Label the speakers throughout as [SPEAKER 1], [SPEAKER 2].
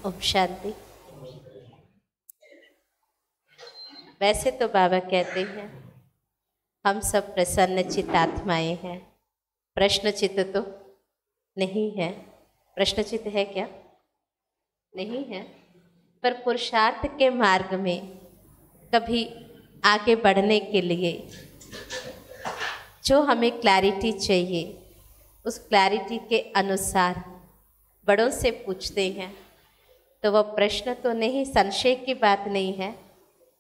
[SPEAKER 1] ओम शांति। वैसे तो बाबा कहते हैं हम सब प्रसन्न चित्त आत्माएं हैं, प्रश्न चित्त तो नहीं है। प्रश्न चित्त है क्या? नहीं है। पर पुरुषार्थ के मार्ग में कभी आगे बढ़ने के लिए जो हमें क्लैरिटी चाहिए, उस क्लैरिटी के अनुसार बड़ों से पूछते हैं तो वह प्रश्न तो नहीं, संशय की बात नहीं है,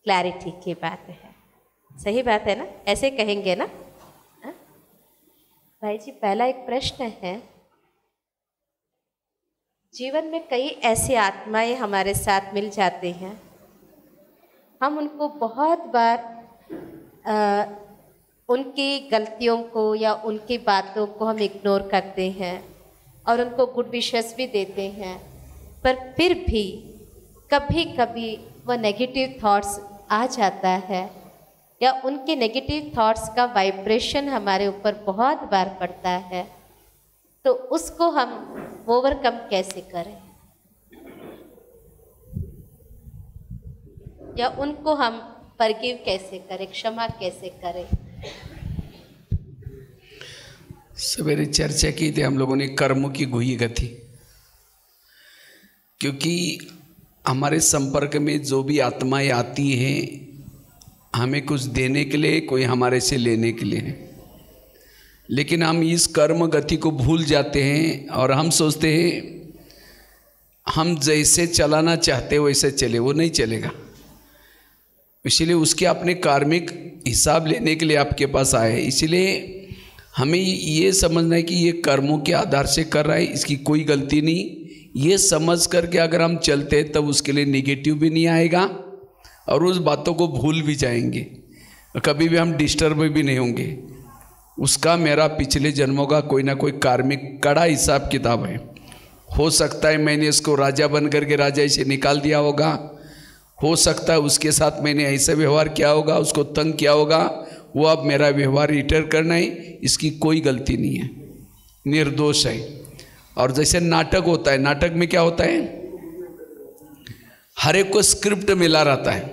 [SPEAKER 1] क्लैरिटी की बात है। सही बात है ना? ऐसे कहेंगे ना? हा? भाई जी, पहला एक प्रश्न है, जीवन में कई ऐसी आत्माएं हमारे साथ मिल जाती हैं, हम उनको बहुत बार उनकी गलतियों को या उनकी बातों को हम इग्नोर करते हैं और उनको गुड विशेस भी देते हैं, पर फिर भी कभी कभी वह नेगेटिव थॉट्स आ जाता है या उनके नेगेटिव थॉट्स का वाइब्रेशन हमारे ऊपर बहुत बार पड़ता है, तो उसको हम ओवरकम कैसे करें या उनको हम फॉरगिव कैसे करें, क्षमा कैसे करें?
[SPEAKER 2] सवेरे चर्चा की थी हम लोगों ने कर्मों की गुही गति, क्योंकि हमारे संपर्क में जो भी आत्माएं आती हैं हमें कुछ देने के लिए, कोई हमारे से लेने के लिए है, लेकिन हम इस कर्म गति को भूल जाते हैं और हम सोचते हैं हम जैसे चलाना चाहते हैं वैसे चले, वो नहीं चलेगा। इसलिए उसके अपने कार्मिक हिसाब लेने के लिए आपके पास आए। इसलिए हमें ये समझना है कि ये कर्मों के आधार से कर रहा है, इसकी कोई गलती नहीं। ये समझ करके अगर हम चलते हैं तब उसके लिए नेगेटिव भी नहीं आएगा और उस बातों को भूल भी जाएंगे, कभी भी हम डिस्टर्ब भी नहीं होंगे। उसका मेरा पिछले जन्मों का कोई ना कोई कार्मिक कड़ा हिसाब किताब है। हो सकता है मैंने इसको राजा बन करके राजा से निकाल दिया होगा, हो सकता है उसके साथ मैंने ऐसा व्यवहार किया होगा, उसको तंग किया होगा, वो अब मेरा व्यवहार रिटर्न करना है, इसकी कोई गलती नहीं है, निर्दोष है। और जैसे नाटक होता है, नाटक में क्या होता है, हर एक को स्क्रिप्ट मिला रहता है,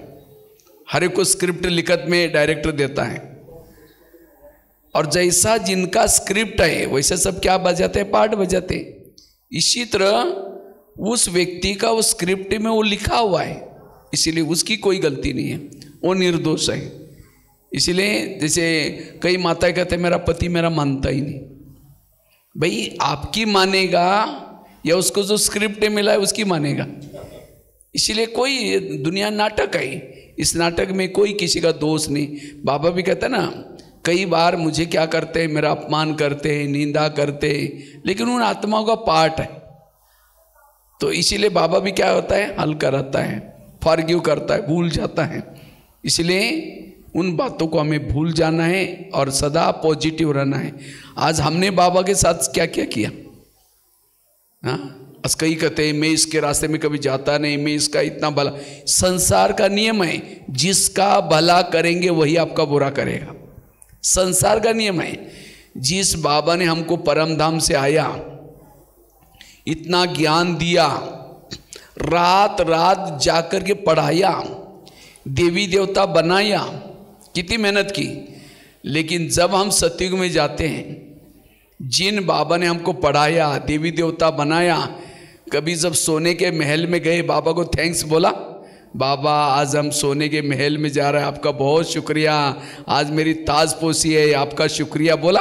[SPEAKER 2] हर एक को स्क्रिप्ट लिखत में डायरेक्टर देता है, और जैसा जिनका स्क्रिप्ट है वैसे सब क्या बजाते हैं, पार्ट बजाते हैं। इसी तरह उस व्यक्ति का वो स्क्रिप्ट में वो लिखा हुआ है, इसीलिए उसकी कोई गलती नहीं है, वो निर्दोष है। इसीलिए जैसे कई माताएं कहते हैं मेरा पति मेरा मानता ही नहीं, भाई आपकी मानेगा या उसको जो स्क्रिप्ट मिला है उसकी मानेगा। इसीलिए कोई दुनिया नाटक है, इस नाटक में कोई किसी का दोष नहीं। बाबा भी कहते हैं ना, कई बार मुझे क्या करते हैं, मेरा अपमान करते हैं, निंदा करते हैं, लेकिन उन आत्माओं का पार्ट है। तो इसीलिए बाबा भी क्या होता है, हल्का रहता है, फॉरगिव करता है, भूल जाता है। इसलिए उन बातों को हमें भूल जाना है और सदा पॉजिटिव रहना है। आज हमने बाबा के साथ क्या क्या किया, हाँ, बस कई कहते हैं मैं इसके रास्ते में कभी जाता नहीं, मैं इसका इतना भला। संसार का नियम है, जिसका भला करेंगे वही आपका बुरा करेगा। संसार का नियम है। जिस बाबा ने हमको परम धाम से आया, इतना ज्ञान दिया, रात रात जाकर के पढ़ाया, देवी देवता बनाया, कितनी मेहनत की, लेकिन जब हम सतयुग में जाते हैं, जिन बाबा ने हमको पढ़ाया, देवी देवता बनाया, कभी जब सोने के महल में गए, बाबा को थैंक्स बोला, बाबा आज हम सोने के महल में जा रहे हैं, आपका बहुत शुक्रिया, आज मेरी ताजपोशी है, आपका शुक्रिया बोला?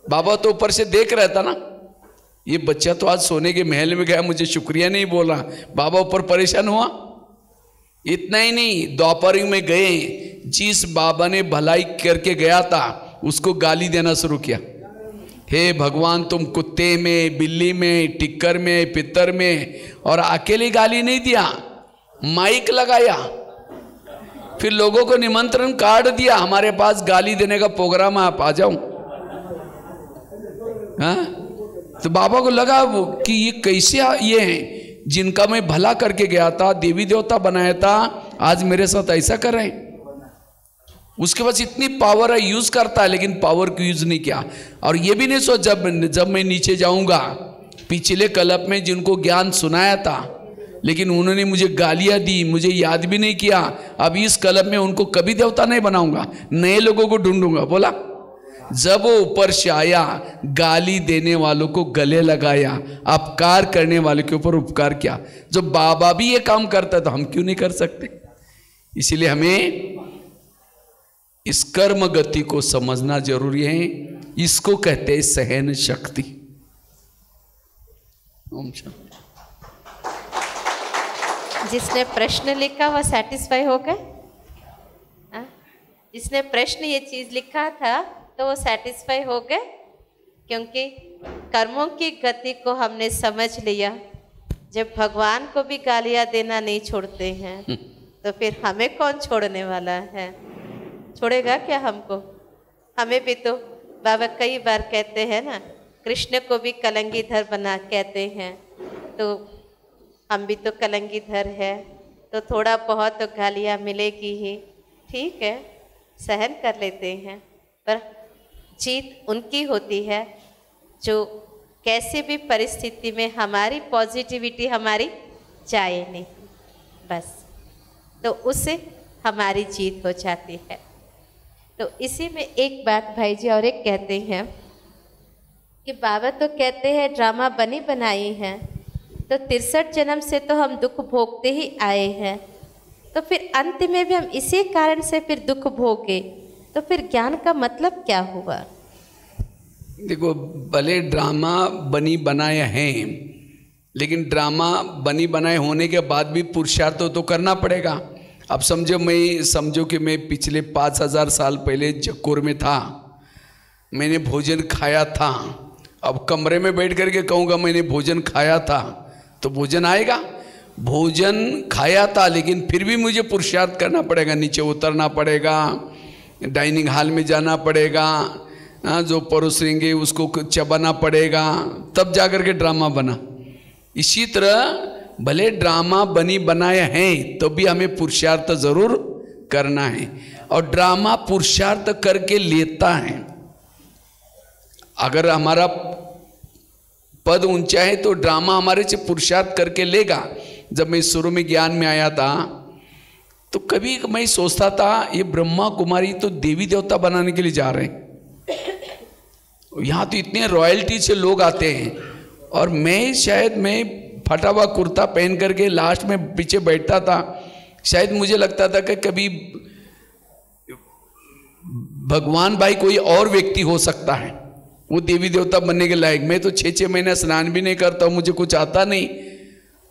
[SPEAKER 2] बाबा तो ऊपर से देख रहा था ना, ये बच्चा तो आज सोने के महल में गया, मुझे शुक्रिया नहीं बोला। बाबा ऊपर परेशान हुआ। इतना ही नहीं, द्वापर युग में गए, जिस बाबा ने भलाई करके गया था उसको गाली देना शुरू किया। हे भगवान, तुम कुत्ते में, बिल्ली में, टिक्कर में, पितर में, और अकेले गाली नहीं दिया, माइक लगाया, फिर लोगों को निमंत्रण कार्ड दिया, हमारे पास गाली देने का प्रोग्राम है, आप आ जाओ। हाँ, तो बाबा को लगा कि ये कैसे ये हैं जिनका मैं भला करके गया था, देवी देवता बनाया था, आज मेरे साथ ऐसा कर रहे हैं। उसके पास इतनी पावर है, यूज करता है, लेकिन पावर को यूज नहीं किया। और ये भी नहीं सोचा जब मैं नीचे जाऊंगा, पिछले कल्प में जिनको ज्ञान सुनाया था लेकिन उन्होंने मुझे गालियां दी, मुझे याद भी नहीं किया। अब इस कलम में उनको कभी देवता नहीं बनाऊंगा, नए लोगों को ढूंढूंगा। बोला जब वो ऊपर से आया, गाली देने वालों को गले लगाया, अपकार करने वाले के ऊपर उपकार किया। जब बाबा भी ये काम करता तो हम क्यों नहीं कर सकते? इसीलिए हमें इस कर्म गति को समझना जरूरी है। इसको कहते हैं सहन शक्ति। ओम शांति।
[SPEAKER 1] जिसने प्रश्न लिखा वह सेटिस्फाई हो गए? जिसने प्रश्न ये चीज लिखा था तो वो सेटिस्फाई हो गए, क्योंकि कर्मों की गति को हमने समझ लिया। जब भगवान को भी गालियां देना नहीं छोड़ते हैं तो फिर हमें कौन छोड़ने वाला है? छोड़ेगा क्या हमको? हमें भी तो बाबा कई बार कहते हैं ना, कृष्ण को भी कलंगीधर बना कहते हैं, तो हम भी तो कलंगीधर है, तो थोड़ा बहुत तो गालियाँ मिलेगी ही। ठीक है, सहन कर लेते हैं, पर जीत उनकी होती है जो कैसे भी परिस्थिति में हमारी पॉजिटिविटी हमारी जाए नहीं, बस तो उससे हमारी जीत हो जाती है। तो इसी में एक बात भाई जी और एक कहते हैं कि बाबा तो कहते हैं ड्रामा बनी बनाई है, तो 63 जन्म से तो हम दुख भोगते ही आए हैं, तो फिर अंत में भी हम इसी कारण से फिर दुख भोगे, तो फिर ज्ञान का मतलब क्या हुआ?
[SPEAKER 2] देखो, भले ड्रामा बनी बनाए हैं, लेकिन ड्रामा बनी बनाए होने के बाद भी पुरुषार्थ तो करना पड़ेगा। अब समझो कि मैं पिछले 5000 साल पहले जक्कोर में था, मैंने भोजन खाया था। अब कमरे में बैठ करके कहूँगा मैंने भोजन खाया था, तो भोजन आएगा? भोजन खाया था, लेकिन फिर भी मुझे पुरुषार्थ करना पड़ेगा, नीचे उतरना पड़ेगा, डाइनिंग हॉल में जाना पड़ेगा, जो परोसेंगे उसको चबाना पड़ेगा, तब जाकर के ड्रामा बना। इसी तरह भले ड्रामा बनी बनाए हैं तो भी हमें पुरुषार्थ जरूर करना है, और ड्रामा पुरुषार्थ करके लेता है। अगर हमारा पद ऊंचा है तो ड्रामा हमारे से पुरुषार्थ करके लेगा। जब मैं शुरू में ज्ञान में आया था तो कभी मैं सोचता था ये ब्रह्मा कुमारी तो देवी देवता बनाने के लिए जा रहे हैं, यहाँ तो इतने रॉयल्टी से लोग आते हैं, और मैं फटा हुआ कुर्ता पहन करके लास्ट में पीछे बैठता था। शायद मुझे लगता था कि कभी भगवान भाई कोई और व्यक्ति हो सकता है वो देवी देवता बनने के लायक। मैं तो 6-6 महीने स्नान भी नहीं करता हूँ, मुझे कुछ आता नहीं,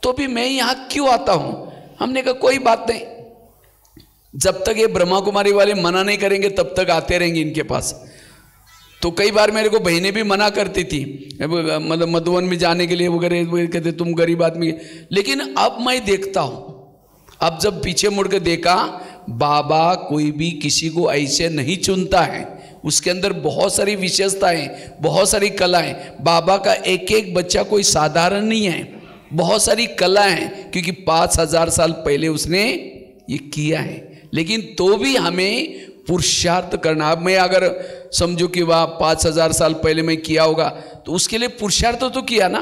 [SPEAKER 2] तो भी मैं यहाँ क्यों आता हूँ? हमने कहा कोई बात नहीं, जब तक ये ब्रह्मा कुमारी वाले मना नहीं करेंगे तब तक आते रहेंगे इनके पास। तो कई बार मेरे को बहनें भी मना करती थी, मतलब मधुवन में जाने के लिए वगैरह, कहते तुम गरीब आदमी। लेकिन अब मैं देखता हूँ, अब जब पीछे मुड़ के देखा, बाबा कोई भी किसी को ऐसे नहीं चुनता है, उसके अंदर बहुत सारी विशेषताएं, बहुत सारी कलाएं। बाबा का एक एक बच्चा कोई साधारण नहीं है, बहुत सारी कला है, क्योंकि 5000 साल पहले उसने ये किया है। लेकिन तो भी हमें पुरुषार्थ करना। अब मैं अगर समझो कि वह 5000 साल पहले मैं किया होगा तो उसके लिए पुरुषार्थ तो किया ना,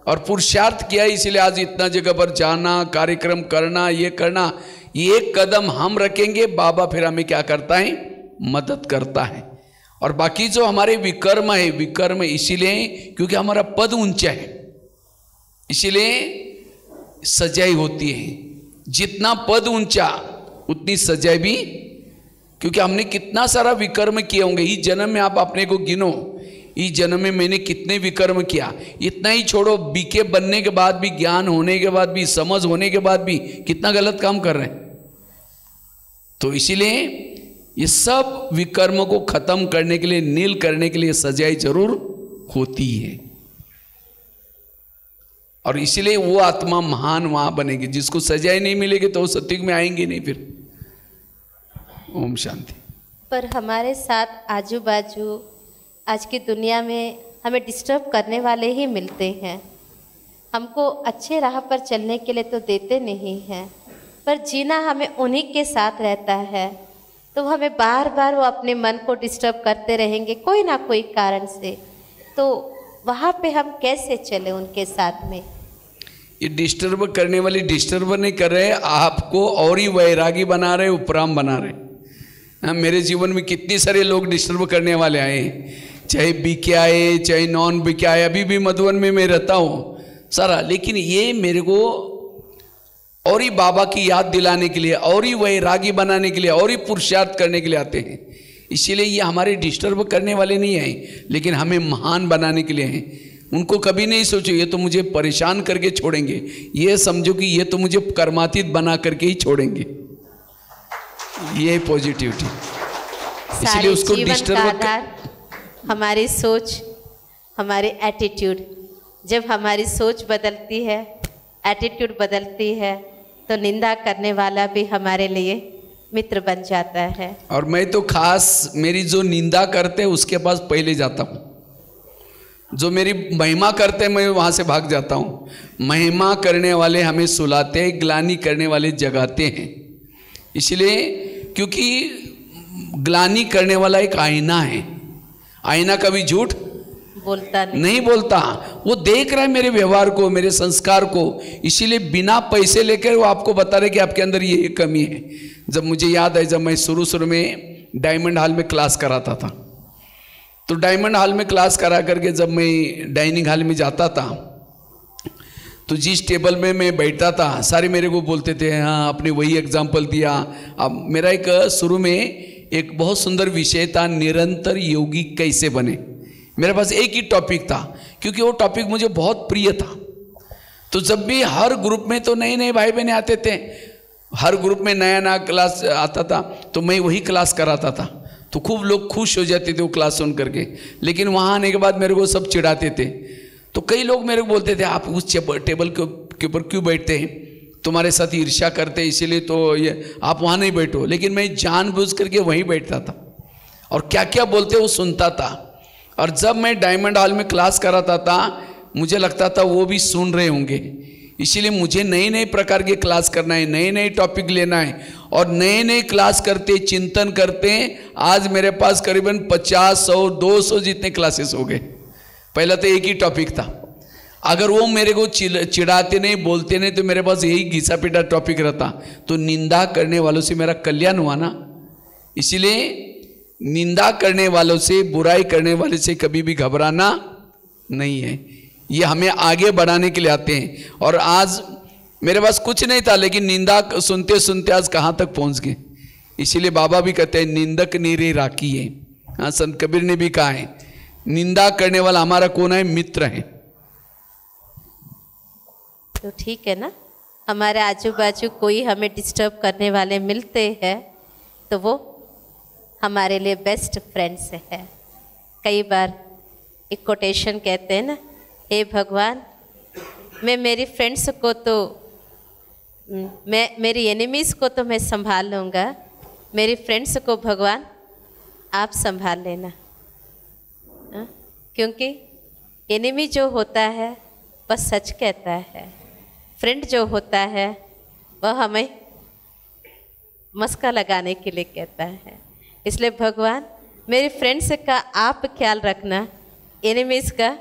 [SPEAKER 2] और पुरुषार्थ किया, इसीलिए आज इतना जगह पर जाना, कार्यक्रम करना, ये करना। एक कदम हम रखेंगे, बाबा फिर हमें क्या करता है? मदद करता है। और बाकी जो हमारे विकर्म है, विकर्म इसीलिए क्योंकि हमारा पद ऊंचा है, इसीलिए सजाई होती है। जितना पद ऊंचा उतनी सजाई भी, क्योंकि हमने कितना सारा विकर्म किए होंगे। इस जन्म में आप अपने को गिनो, इस जन्म में मैंने कितने विकर्म किया। इतना ही छोड़ो, बीके बनने के बाद भी, ज्ञान होने के बाद भी, समझ होने के बाद भी कितना गलत काम कर रहे हैं। तो इसीलिए ये सब विकर्म को खत्म करने के लिए, नील करने के लिए सजाई जरूर होती है। और इसीलिए वो आत्मा महान वहां बनेगी। जिसको सजाई नहीं मिलेगी तो वो सत्युग में आएंगे नहीं फिर। ओम शांति।
[SPEAKER 1] पर हमारे साथ आजू बाजू आज की दुनिया में हमें डिस्टर्ब करने वाले ही मिलते हैं। हमको अच्छे राह पर चलने के लिए तो देते नहीं हैं, पर जीना हमें उन्हीं के साथ रहता है। तो हमें बार बार वो अपने मन को डिस्टर्ब करते रहेंगे कोई ना कोई कारण से। तो वहाँ पे हम कैसे चले उनके साथ में?
[SPEAKER 2] ये डिस्टर्ब करने वाले डिस्टर्ब नहीं कर रहे, आपको और ही वैरागी बना रहे, उपराम बना रहे। हाँ, मेरे जीवन में कितने सारे लोग डिस्टर्ब करने वाले आए, चाहे बीके आए चाहे नॉन बीके आए। अभी भी मधुबन में मैं रहता हूँ सारा, लेकिन ये मेरे को और ही बाबा की याद दिलाने के लिए, और ही वैरागी बनाने के लिए, और ही पुरुषार्थ करने के लिए आते हैं। इसीलिए ये हमारे डिस्टर्ब करने वाले नहीं हैं, लेकिन हमें महान बनाने के लिए हैं। उनको कभी नहीं सोचो ये तो मुझे परेशान करके छोड़ेंगे, ये समझो कि ये तो मुझे कर्मातीत बना करके ही छोड़ेंगे। ये पॉजिटिविटी, इसलिए उसको डिस्टर्ब।
[SPEAKER 1] हमारी सोच, हमारी एटीट्यूड, जब हमारी सोच बदलती है, एटीट्यूड बदलती है, तो निंदा करने वाला भी हमारे लिए मित्र बन जाता है।
[SPEAKER 2] और मैं तो खास मेरी जो निंदा करते हैं उसके पास पहले जाता हूँ, जो मेरी महिमा करते हैं मैं वहाँ से भाग जाता हूँ। महिमा करने वाले हमें सुलाते हैं, ग्लानि करने वाले जगाते हैं। इसलिए क्योंकि ग्लानि करने वाला एक आईना है, आईना कभी झूठ
[SPEAKER 1] बोलता
[SPEAKER 2] नहीं बोलता, वो देख रहा है मेरे व्यवहार को, मेरे संस्कार को। इसीलिए बिना पैसे लेकर वो आपको बता रहे कि आपके अंदर ये कमी है। जब मुझे याद है, जब मैं शुरू में डायमंड हॉल में क्लास कराता था, तो डायमंड हॉल में क्लास करा करके जब मैं डाइनिंग हॉल में जाता था, तो जिस टेबल में मैं बैठता था सारे मेरे को बोलते थे, हाँ आपने वही एग्जाम्पल दिया। अब मेरा एक शुरू में एक बहुत सुंदर विषय था, निरंतर योगी कैसे बने। मेरे पास एक ही टॉपिक था, क्योंकि वो टॉपिक मुझे बहुत प्रिय था। तो जब भी हर ग्रुप में तो नए नए भाई बहन आते थे, हर ग्रुप में नया नया क्लास आता था, तो मैं वही क्लास कराता था। तो खूब लोग खुश हो जाते थे वो क्लास सुन करके। लेकिन वहाँ आने के बाद मेरे को सब चिढ़ाते थे। तो कई लोग मेरे को बोलते थे, आप उस टेबल के ऊपर क्यों बैठते हैं, तुम्हारे साथ ईर्ष्या करते हैं, इसीलिए तो ये आप वहाँ नहीं बैठो। लेकिन मैं जानबूझ करके वहीं बैठता था और क्या क्या बोलते वो सुनता था। और जब मैं डायमंड हॉल में क्लास कराता था, मुझे लगता था वो भी सुन रहे होंगे। इसीलिए मुझे नई नई प्रकार की क्लास करना है, नए नए टॉपिक लेना है, और नए नए क्लास करते चिंतन करते आज मेरे पास करीबन 50, 100, 200 जितने क्लासेस हो गए। पहला तो एक ही टॉपिक था। अगर वो मेरे को चिढ़ाते नहीं, बोलते नहीं, तो मेरे पास यही घिसा पीटा टॉपिक रहता। तो निंदा करने वालों से मेरा कल्याण हुआ ना। इसीलिए निंदा करने वालों से, बुराई करने वाले से कभी भी घबराना नहीं है। ये हमें आगे बढ़ाने के लिए आते हैं। और आज मेरे पास कुछ नहीं था, लेकिन निंदा सुनते सुनते आज कहाँ तक पहुँच गए। इसीलिए बाबा भी कहते हैं निंदक नीरे राखी है। हाँ, संत कबीर ने भी कहा है, निंदा करने वाला हमारा कौन है, मित्र है।
[SPEAKER 1] तो ठीक है ना, हमारे आजू बाजू कोई हमें डिस्टर्ब करने वाले मिलते हैं तो वो हमारे लिए बेस्ट फ्रेंड्स है। कई बार एक कोटेशन कहते हैं ना, हे भगवान, मैं मेरी फ्रेंड्स को तो मेरी एनिमीज़ को तो मैं संभाल लूँगा, मेरी फ्रेंड्स को भगवान आप संभाल लेना। क्योंकि एनिमी जो होता है वह सच कहता है, फ्रेंड जो होता है वह हमें मस्का लगाने के लिए कहता है। इसलिए भगवान, मेरे फ्रेंड्स का आप ख्याल रखना, एनिमीज़ का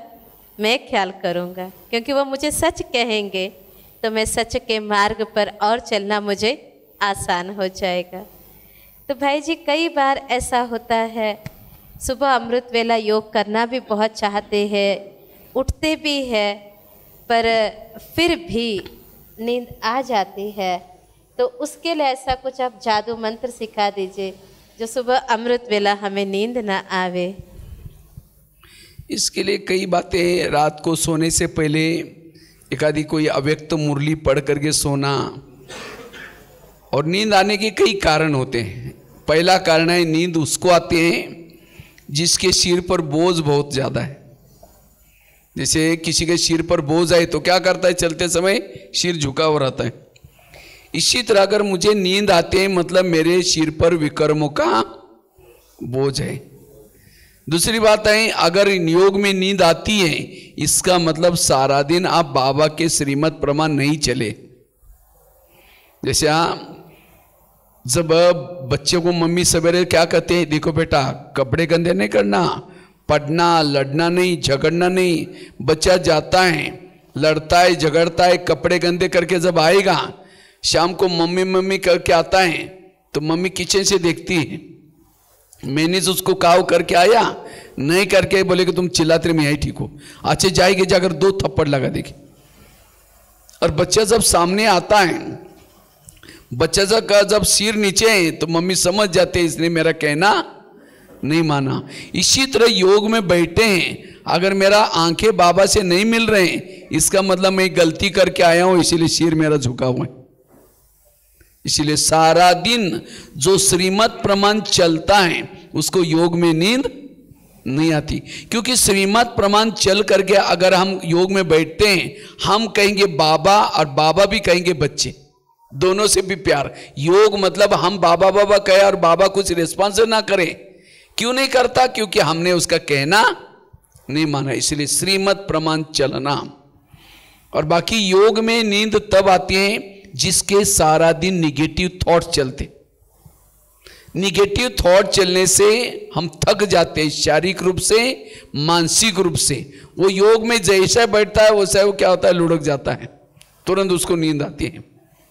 [SPEAKER 1] मैं ख्याल करूँगा, क्योंकि वो मुझे सच कहेंगे तो मैं सच के मार्ग पर और चलना मुझे आसान हो जाएगा। तो भाई जी, कई बार ऐसा होता है, सुबह अमृत वेला योग करना भी बहुत चाहते हैं, उठते भी है, पर फिर भी नींद आ जाती है। तो उसके लिए ऐसा कुछ आप जादू मंत्र सिखा दीजिए जो सुबह अमृत वेला हमें नींद ना आवे।
[SPEAKER 2] इसके लिए कई बातें, रात को सोने से पहले एक आधी कोई अव्यक्त मुरली पढ़ करके सोना। और नींद आने के कई कारण होते हैं। पहला कारण है, नींद उसको आते हैं जिसके सिर पर बोझ बहुत ज़्यादा है। जैसे किसी के सिर पर बोझ आए तो क्या करता है, चलते समय सिर झुका हुआ रहता है। इसी तरह अगर मुझे नींद आते हैं, मतलब मेरे सिर पर विकर्मों का बोझ है। दूसरी बात है, अगर योग में नींद आती है, इसका मतलब सारा दिन आप बाबा के श्रीमत प्रमाण नहीं चले। जैसे जब बच्चे को मम्मी सवेरे क्या कहते हैं, देखो बेटा कपड़े गंदे नहीं करना, पढ़ना, लड़ना नहीं, झगड़ना नहीं। बच्चा जाता है लड़ता है, झगड़ता है, कपड़े गंदे करके जब आएगा, शाम को मम्मी मम्मी करके आता है तो मम्मी किचन से देखती है, मैंने जो उसको काव करके आया, नहीं करके बोले कि तुम चिल्लाते रहे, मैं यही ठीक हो। अच्छे जाएगी, जाकर 2 थप्पड़ लगा देगी। और बच्चा जब सामने आता है, बच्चा जब सिर नीचे है तो मम्मी समझ जाते हैं इसने मेरा कहना नहीं माना। इसी तरह योग में बैठे हैं, अगर मेरा आंखें बाबा से नहीं मिल रहे हैं, इसका मतलब मैं गलती करके आया हूं, इसीलिए सिर मेरा झुका हुआ है। इसीलिए सारा दिन जो श्रीमत प्रमाण चलता है उसको योग में नींद नहीं आती, क्योंकि श्रीमत प्रमाण चल करके अगर हम योग में बैठते हैं, हम कहेंगे बाबा और बाबा भी कहेंगे बच्चे, दोनों से भी प्यार। योग मतलब हम बाबा बाबा कहे और बाबा कुछ रिस्पॉन्स ना करें। क्यों नहीं करता? क्योंकि हमने उसका कहना नहीं माना, इसलिए श्रीमत प्रमाण चलना। और बाकी योग में नींद तब आती है जिसके सारा दिन निगेटिव थॉट चलते। निगेटिव थॉट चलने से हम थक जाते हैं, शारीरिक रूप से, मानसिक रूप से। वो योग में जैसा बैठता है वैसा वो क्या होता है, लुढ़क जाता है, तुरंत उसको नींद आती है।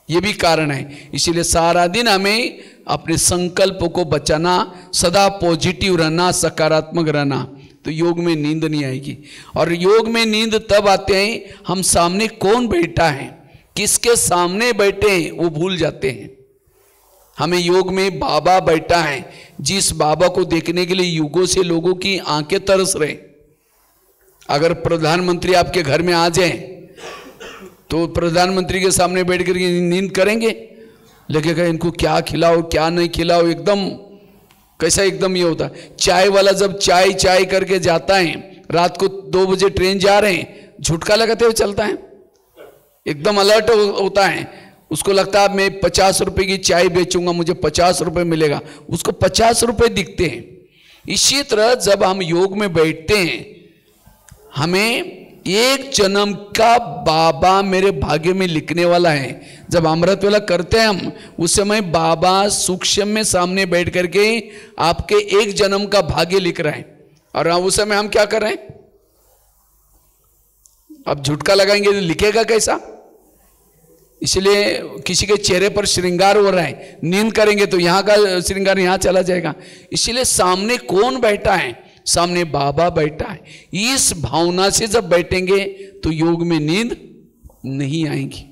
[SPEAKER 2] ये भी कारण है। इसीलिए सारा दिन हमें अपने संकल्प को बचाना, सदा पॉजिटिव रहना, सकारात्मक रहना, तो योग में नींद नहीं आएगी। और योग में नींद तब आते हैं हम सामने कौन बैठा है, किसके सामने बैठे हैं वो भूल जाते हैं। हमें योग में बाबा बैठा है, जिस बाबा को देखने के लिए युगों से लोगों की आंखें तरस रहे। अगर प्रधानमंत्री आपके घर में आ जाए तो प्रधानमंत्री के सामने बैठ कर नींद करेंगे? लगेगा इनको क्या खिलाओ क्या नहीं खिलाओ, एकदम कैसा एकदम ये होता है। चाय वाला जब चाय चाय करके जाता है, रात को 2 बजे ट्रेन जा रहे हैं, झुटका लगाते हुए चलता है, एकदम अलर्ट होता है। उसको लगता है मैं 50 रुपए की चाय बेचूंगा, मुझे 50 रुपए मिलेगा, उसको 50 रुपए दिखते हैं। इसी तरह जब हम योग में बैठते हैं, हमें एक जन्म का बाबा मेरे भाग्य में लिखने वाला है। जब अमृत वेला करते हैं हम, उस समय बाबा सूक्ष्म में सामने बैठ करके आपके एक जन्म का भाग्य लिख रहे हैं। और उस समय हम क्या कर रहे हैं? अब झुटका लगाएंगे तो लिखेगा कैसा? इसलिए किसी के चेहरे पर श्रृंगार हो रहा है, नींद करेंगे तो यहाँ का श्रृंगार यहाँ चला जाएगा। इसलिए सामने कौन बैठा है? सामने बाबा बैठा है। इस भावना से जब बैठेंगे तो योग में नींद नहीं आएगी।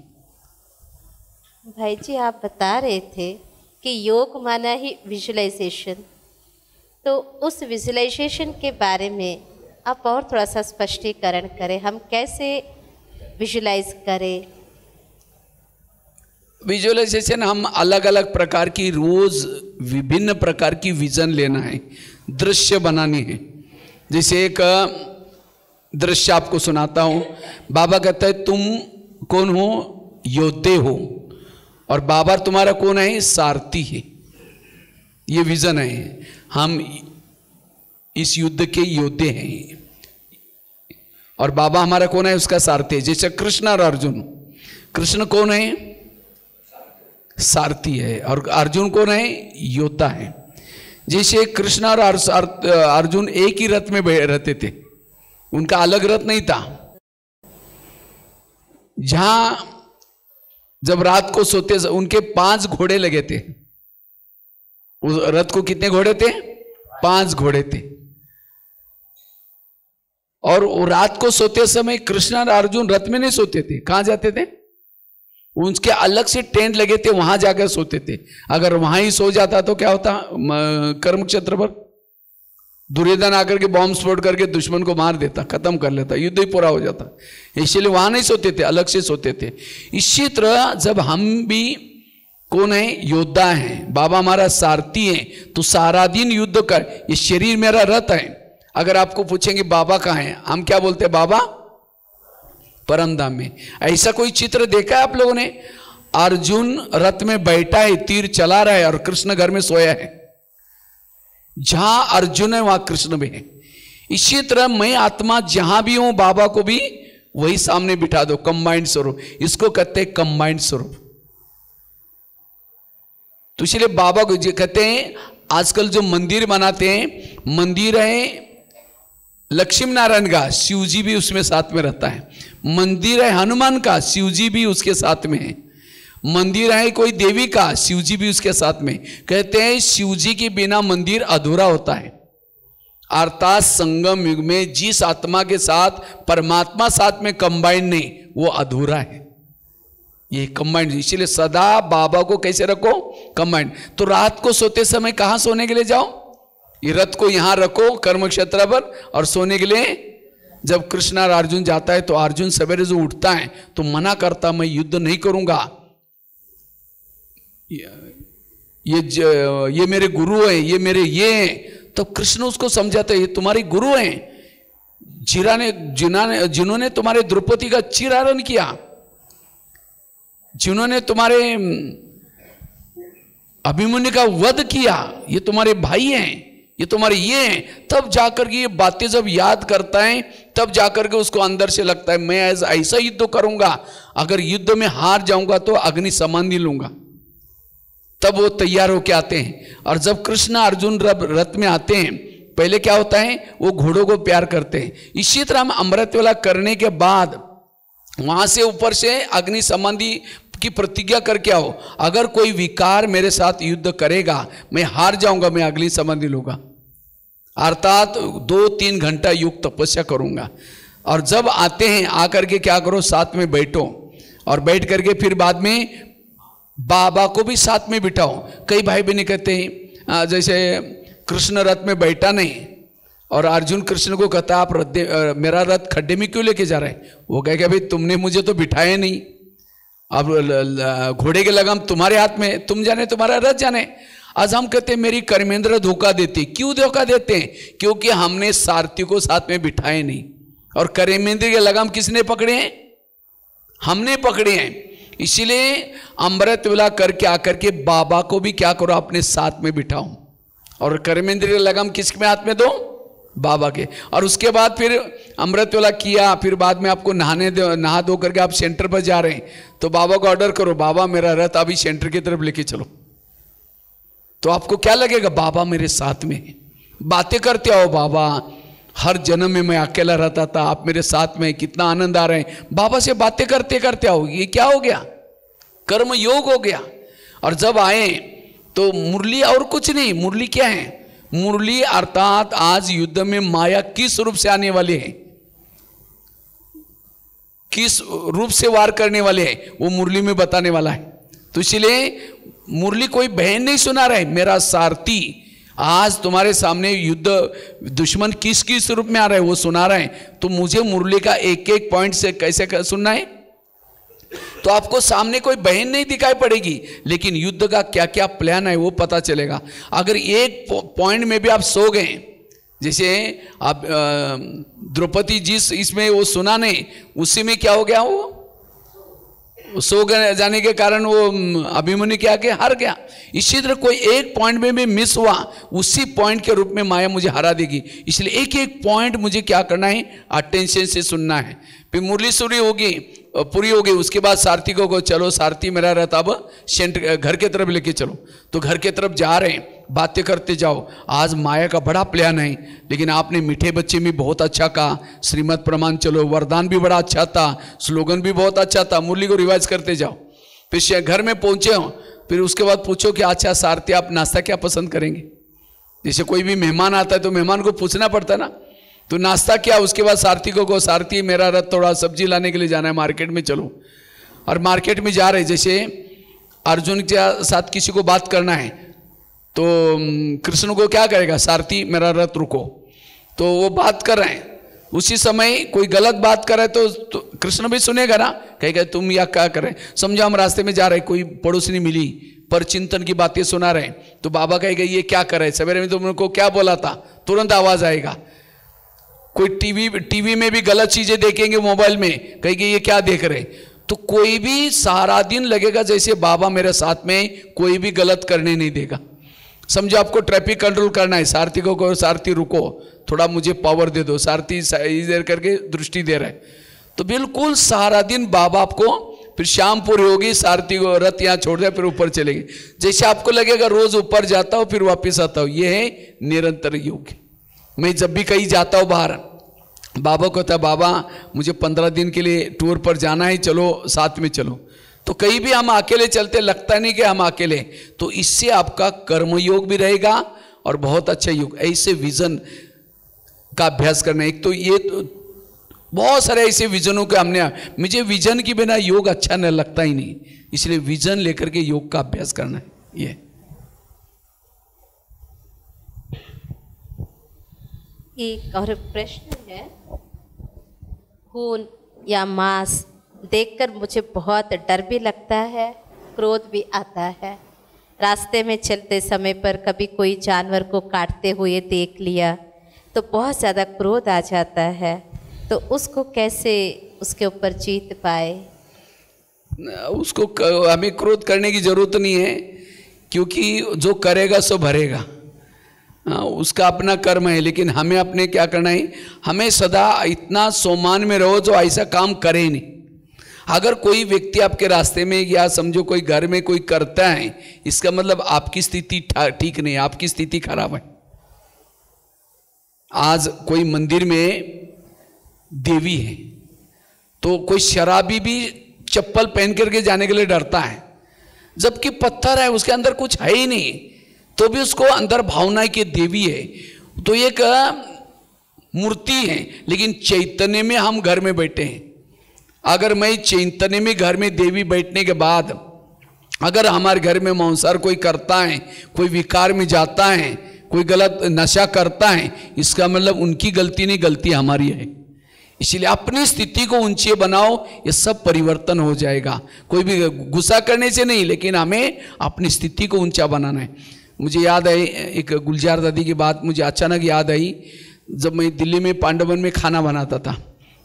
[SPEAKER 1] भाई जी, आप बता रहे थे कि योग माना ही विजुअलाइजेशन, तो उस विजुअलाइजेशन के बारे में आप और थोड़ा सा स्पष्टीकरण करें। हम कैसे विजुअलाइज करें?
[SPEAKER 2] विजुअलाइजेशन हम अलग अलग प्रकार की, रोज विभिन्न प्रकार की विजन लेना है, दृश्य बनानी है। जैसे एक दृश्य आपको सुनाता हूँ। बाबा कहता है तुम कौन हो? योद्धे हो। और बाबा तुम्हारा कौन है? सारथी है। ये विजन है, हम इस युद्ध के योद्धे हैं और बाबा हमारा कौन है? उसका सारथी है। जैसे कृष्ण और अर्जुन, कृष्ण कौन है? सारथी है। और अर्जुन कौन है? योद्धा है। जैसे कृष्ण और अर्जुन एक ही रथ में रहते थे, उनका अलग रथ नहीं था। जहां जब रात को सोते, उनके 5 घोड़े लगे थे। उस रथ को कितने घोड़े थे? 5 घोड़े थे। और रात को सोते समय कृष्ण और अर्जुन रथ में नहीं सोते थे। कहां जाते थे? उनके अलग से टेंट लगे थे, वहां जाकर सोते थे। अगर वहां ही सो जाता तो क्या होता? कर्मक्षेत्र पर दुर्योधन आकर के बॉम्ब स्फोट करके दुश्मन को मार देता, खत्म कर लेता, युद्ध ही पूरा हो जाता। इसलिए वहां नहीं सोते थे, अलग से सोते थे। इसी तरह जब हम भी कौन है? योद्धा हैं, बाबा हमारा सारथी है, तो सारा दिन युद्ध कर। ये शरीर मेरा रथ है। अगर आपको पूछेंगे बाबा कहाँ है, हम क्या बोलते हैं? बाबा परम धाम में। ऐसा कोई चित्र देखा है आप लोगों ने? अर्जुन रथ में बैठा है, तीर चला रहा है, और कृष्ण घर में सोया है। जहां अर्जुन है वहां कृष्ण भी है। इसी तरह मैं आत्मा जहां भी हूं, बाबा को भी वही सामने बिठा दो। कंबाइंड स्वरूप, इसको कहते हैं कंबाइंड स्वरूप। तो इसलिए बाबा को कहते हैं, आजकल जो मंदिर बनाते हैं, मंदिर है लक्ष्मी नारायण का, शिव जी भी उसमें साथ में रहता है। मंदिर है हनुमान का, शिव जी भी उसके साथ में है। मंदिर है कोई देवी का, शिव जी भी उसके साथ में। कहते हैं शिव जी के बिना मंदिर अधूरा होता है। अर्थात संगम युग में जिस आत्मा के साथ परमात्मा साथ में कंबाइंड नहीं, वो अधूरा है। ये कंबाइंड, इसीलिए सदा बाबा को कैसे रखो? कंबाइंड। तो रात को सोते समय कहां सोने के लिए जाओ? ये रथ को यहां रखो कर्म क्षेत्र पर, और सोने के लिए जब कृष्ण और अर्जुन जाता है तो अर्जुन सवेरे जो उठता है तो मना करता, मैं युद्ध नहीं करूंगा, ये मेरे गुरु है, ये मेरे ये हैं। तो कृष्ण उसको समझाते ये तुम्हारे गुरु हैं, जिन्होंने तुम्हारे द्रौपदी का चिरहरण किया, जिन्होंने तुम्हारे अभिमन्यु का वध किया, ये तुम्हारे भाई हैं, ये तुम्हारे ये हैं। तब जाकर के ये बातें जब याद करता है तब जाकर के उसको अंदर से लगता है मैं ऐसा युद्ध करूंगा, अगर युद्ध में हार जाऊंगा तो अग्नि समाधि लूंगा। तब वो तैयार होके आते हैं। और जब कृष्ण अर्जुन रथ में आते हैं, पहले क्या होता है, वो घोड़ों को प्यार करते हैं। इसी तरह हम अमृत वेला करने के बाद वहां से ऊपर से अग्नि समाधि की प्रतिज्ञा करके आओ, अगर कोई विकार मेरे साथ युद्ध करेगा, मैं हार जाऊंगा, मैं अग्नि समाधि लूंगा, अर्थात 2-3 घंटा योग तपस्या करूंगा। और जब आते हैं आकर के क्या करो, साथ में बैठो, और बैठ करके फिर बाद में बाबा को भी साथ में बिठाओ। कई भाई बहन कहते हैं जैसे कृष्ण रथ में बैठा नहीं और अर्जुन कृष्ण को कहता है आप मेरा रथ खड्डे में क्यों लेके जा रहे हैं? वो कहेगा भाई तुमने मुझे तो बिठाया नहीं, अब घोड़े के लगाम तुम्हारे हाथ में, तुम जाने तुम्हारा रथ जाने। आज हम कहते हैं मेरी कर्मेंद्र धोखा देती। क्यों धोखा देते हैं? क्योंकि हमने सारथी को साथ में बिठाए नहीं। और कर्मेंद्र के लगाम किसने पकड़े हैं? हमने पकड़े हैं। इसीलिए अमृत वेला करके आकर के बाबा को भी क्या करो, अपने साथ में बिठाओ, और कर्मेंद्र के लगाम किसके हाथ में दो? बाबा के। और उसके बाद फिर अमृत वेला किया, फिर बाद में आपको नहा धो करके आप सेंटर पर जा रहे हैं तो बाबा को ऑर्डर करो, बाबा मेरा रथ अभी सेंटर की तरफ लेके चलो। तो आपको क्या लगेगा, बाबा मेरे साथ में है। बातें करते आओ, बाबा हर जन्म में मैं अकेला रहता था, आप मेरे साथ में, कितना आनंद आ रहे हैं। बाबा से बातें करते करते आओ। ये क्या हो गया? कर्म योग हो गया। और जब आए तो मुरली और कुछ नहीं, मुरली क्या है? मुरली अर्थात आज युद्ध में माया किस रूप से आने वाले हैं, किस रूप से वार करने वाले हैं, वो मुरली में बताने वाला है। तो इसलिए मुरली कोई बहन नहीं सुना रहे, मेरा सारथी आज तुम्हारे सामने युद्ध दुश्मन किस किस रूप में आ रहे हैं वो सुना रहे हैं। तो मुझे मुरली का एक एक पॉइंट से कैसे सुनना है? तो आपको सामने कोई बहन नहीं दिखाई पड़ेगी, लेकिन युद्ध का क्या क्या प्लान है वो पता चलेगा। अगर एक पॉइंट में भी आप सो गए, जैसे आप द्रौपदी जिस इसमें वो सुना नहीं, उसी में क्या हो गया, वो सो गए जाने के कारण वो अभिमन्यु क्या के हार गया। इसी तरह कोई एक पॉइंट में भी मिस हुआ, उसी पॉइंट के रूप में माया मुझे हरा देगी। इसलिए एक एक पॉइंट मुझे क्या करना है, अटेंशन से सुनना है। फिर मुरली सूरी होगी, पूरी होगी, उसके बाद सारथी को चलो सारथी मेरा रथ अब सेंटर घर के तरफ लेके चलो। तो घर के तरफ जा रहे हैं, बातें करते जाओ। आज माया का बड़ा प्लान है, लेकिन आपने मीठे बच्चे में बहुत अच्छा कहा, श्रीमद प्रमाण चलो, वरदान भी बड़ा अच्छा था, स्लोगन भी बहुत अच्छा था, मुरली को रिवाइज करते जाओ। फिर घर में पहुंचे हो, फिर उसके बाद पूछो कि अच्छा सारथी आप नाश्ता क्या पसंद करेंगे? जैसे कोई भी मेहमान आता है तो मेहमान को पूछना पड़ता है ना, तो नाश्ता क्या? उसके बाद सारथी को सारथी मेरा रथ थोड़ा सब्जी लाने के लिए जाना है, मार्केट में चलो। और मार्केट में जा रहे, जैसे अर्जुन के साथ किसी को बात करना है तो कृष्ण को क्या करेगा, सारथी मेरा रथ रुको। तो वो बात कर रहे हैं, उसी समय कोई गलत बात कर रहा है तो कृष्ण भी सुनेगा ना, कहेगा तुम या क्या कर रहे हैं। समझो हम रास्ते में जा रहे हैं, कोई पड़ोसी मिली, पर चिंतन की बातें सुना रहे हैं, तो बाबा कहेगा ये क्या कर रहे हैं, सवेरे में तुमको क्या बोला था, तुरंत आवाज आएगा। कोई टीवी में भी गलत चीजें देखेंगे, मोबाइल में कहेंगे ये क्या देख रहे हैं। तो कोई भी सारा दिन लगेगा जैसे बाबा मेरे साथ में, कोई भी गलत करने नहीं देगा। समझो आपको ट्रैफिक कंट्रोल करना है, सारथी को सारथी रुको, थोड़ा मुझे पावर दे दो, सारथी इधर करके दृष्टि दे रहा है। तो बिल्कुल सारा दिन बाबा आपको, फिर शाम पूरी होगी, सारथी को रथ यहाँ छोड़ दिया, फिर ऊपर चलेगी। जैसे आपको लगेगा रोज ऊपर जाता हूँ फिर वापिस आता हूँ, ये है निरंतर योग। मैं जब भी कहीं जाता हूँ बाहर, बाबा को था, बाबा मुझे 15 दिन के लिए टूर पर जाना है, चलो साथ में चलो। तो कहीं भी हम अकेले चलते, लगता नहीं कि हम अकेले, तो इससे आपका कर्मयोग भी रहेगा और बहुत अच्छा योग। ऐसे विजन का अभ्यास करना। एक तो ये तो बहुत सारे ऐसे विजनों के हमने, मुझे विजन के बिना योग अच्छा नहीं लगता ही नहीं, इसलिए विजन लेकर के योग का अभ्यास करना है। ये
[SPEAKER 1] एक और प्रश्न है, खून या मांस देखकर मुझे बहुत डर भी लगता है, क्रोध भी आता है। रास्ते में चलते समय पर कभी कोई जानवर को काटते हुए देख लिया तो बहुत ज़्यादा क्रोध आ जाता है, तो उसको कैसे उसके ऊपर जीत पाए?
[SPEAKER 2] उसको हमें क्रोध करने की जरूरत नहीं है, क्योंकि जो करेगा सो भरेगा, उसका अपना कर्म है। लेकिन हमें अपने क्या करना है, हमें सदा इतना सम्मान में रहो जो ऐसा काम करे नहीं। अगर कोई व्यक्ति आपके रास्ते में या समझो कोई घर में कोई करता है, इसका मतलब आपकी स्थिति ठीक नहीं है, आपकी स्थिति खराब है। आज कोई मंदिर में देवी है तो कोई शराबी भी चप्पल पहन करके जाने के लिए डरता है, जबकि पत्थर है, उसके अंदर कुछ है ही नहीं, तो भी उसको अंदर भावना है कि देवी है। तो एक मूर्ति है, लेकिन चैतन्य में हम घर में बैठे हैं। अगर मैं चैतन्य में घर में देवी बैठने के बाद अगर हमारे घर में मांसाहार कोई करता है, कोई विकार में जाता है, कोई गलत नशा करता है, इसका मतलब उनकी गलती नहीं, गलती हमारी है। इसलिए अपनी स्थिति को ऊंचे बनाओ, ये सब परिवर्तन हो जाएगा। कोई भी गुस्सा करने से नहीं, लेकिन हमें अपनी स्थिति को ऊंचा बनाना है। मुझे याद आई एक गुलजार दादी की बात, मुझे अचानक याद आई। जब मैं दिल्ली में पांडवन में खाना बनाता था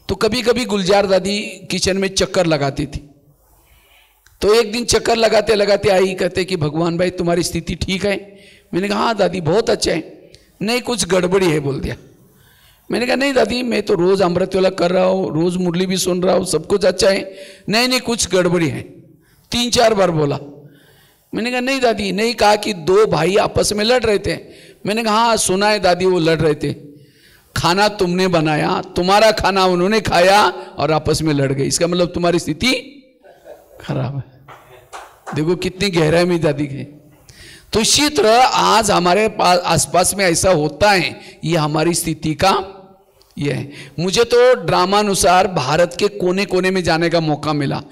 [SPEAKER 2] तो कभी कभी गुलजार दादी किचन में चक्कर लगाती थी। तो एक दिन चक्कर लगाते लगाते आई, कहते कि भगवान भाई तुम्हारी स्थिति ठीक है? मैंने कहा हाँ दादी बहुत अच्छा है। नहीं कुछ गड़बड़ी है बोल दिया। मैंने कहा नहीं दादी मैं तो रोज अमृत वाला कर रहा हूँ, रोज मुरली भी सुन रहा हूँ, सब कुछ अच्छा है। नहीं नहीं कुछ गड़बड़ी है, 3-4 बार बोला। मैंने कहा नहीं दादी, नहीं कहा कि 2 भाई आपस में लड़ रहे थे? मैंने कहा हाँ सुना है दादी वो लड़ रहे थे, खाना तुमने बनाया, तुम्हारा खाना उन्होंने खाया और आपस में लड़ गए, इसका मतलब तुम्हारी स्थिति खराब है। देखो कितनी गहराई में दादी के। तो इसी तरह आज हमारे पास आसपास में ऐसा होता है, ये हमारी स्थिति का ये है। मुझे तो ड्रामानुसार भारत के कोने कोने में जाने का मौका मिला।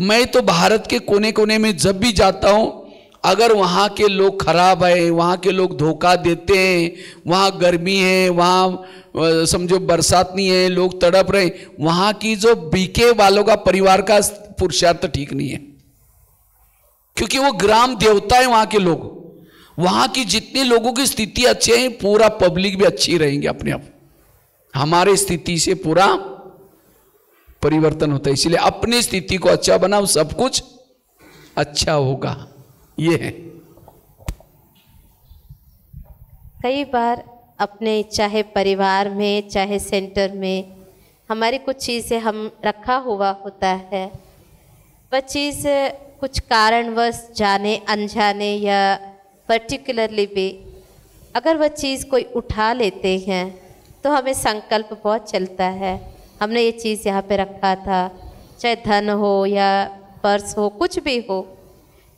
[SPEAKER 2] मैं तो भारत के कोने कोने में जब भी जाता हूँ, अगर वहाँ के लोग खराब है, वहाँ के लोग धोखा देते हैं, वहाँ गर्मी है, वहाँ समझो बरसात नहीं है, लोग तड़प रहे, वहाँ की जो बीके वालों का परिवार का पुरुषार्थ ठीक नहीं है, क्योंकि वो ग्राम देवता है वहाँ के लोग। वहाँ की जितने लोगों की स्थिति अच्छी है, पूरा पब्लिक भी अच्छी रहेंगे अपने आप। हमारी स्थिति से पूरा परिवर्तन होता है। इसलिए अपनी स्थिति को अच्छा बनाओ, सब कुछ अच्छा होगा। ये है।
[SPEAKER 1] कई बार अपने चाहे परिवार में चाहे सेंटर में हमारी कुछ चीज़ें हम रखा हुआ होता है, वह चीज़ कुछ कारणवश जाने अनजाने या पर्टिकुलरली भी अगर वह चीज़ कोई उठा लेते हैं तो हमें संकल्प बहुत चलता है, हमने ये चीज़ यहाँ पे रखा था, चाहे धन हो या पर्स हो, कुछ भी हो।